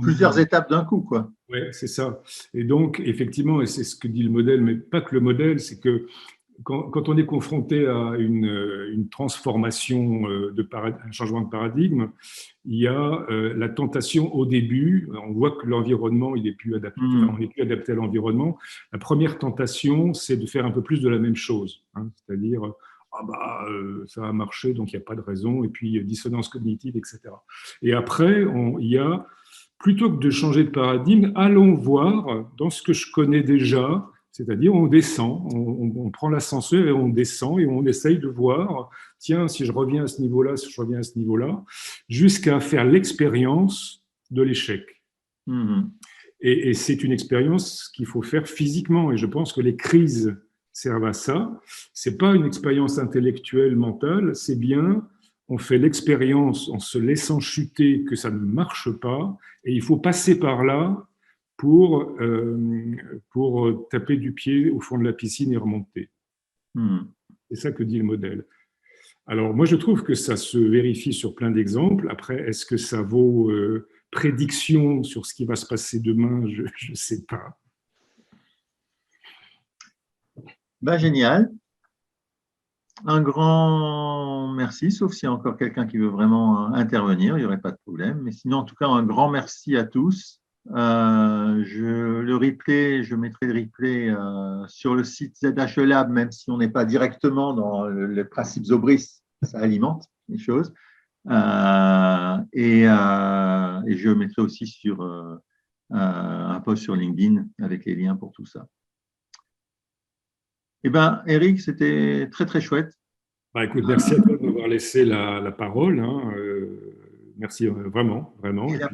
Speaker 1: plusieurs étapes d'un coup, quoi.
Speaker 4: Oui, c'est ça. Et donc, effectivement, et c'est ce que dit le modèle, mais pas que le modèle, c'est que quand on est confronté à une transformation, un changement de paradigme, il y a la tentation au début, on voit que l'environnement, il est plus adapté, on n'est plus adapté à l'environnement. La première tentation, c'est de faire un peu plus de la même chose, c'est-à-dire ça a marché, donc il n'y a pas de raison, et puis dissonance cognitive, etc. Et après, il y a, plutôt que de changer de paradigme, allons voir dans ce que je connais déjà, c'est-à-dire on descend, on prend l'ascenseur et on descend et on essaye de voir, tiens, si je reviens à ce niveau-là, si je reviens à ce niveau-là, jusqu'à faire l'expérience de l'échec. Et c'est une expérience qu'il faut faire physiquement, et je pense que les crises servent à ça. C'est pas une expérience intellectuelle, mentale, c'est bien, on fait l'expérience en se laissant chuter que ça ne marche pas, et il faut passer par là pour taper du pied au fond de la piscine et remonter. C'est ça que dit le modèle. Alors, moi, je trouve que ça se vérifie sur plein d'exemples. Après, est-ce que ça vaut prédiction sur ce qui va se passer demain? Je ne sais pas.
Speaker 1: Génial. Un grand merci, sauf s'il y a encore quelqu'un qui veut vraiment intervenir, il n'y aurait pas de problème. Mais sinon, en tout cas, un grand merci à tous. Je mettrai le replay sur le site ZHE Lab, même si on n'est pas directement dans les principes Zobris, ça alimente les choses. Et je mettrai aussi sur un post sur LinkedIn avec les liens pour tout ça. Eh bien, Eric, c'était très, très chouette.
Speaker 4: Écoute, merci à toi de m'avoir laissé la parole. Merci vraiment, vraiment.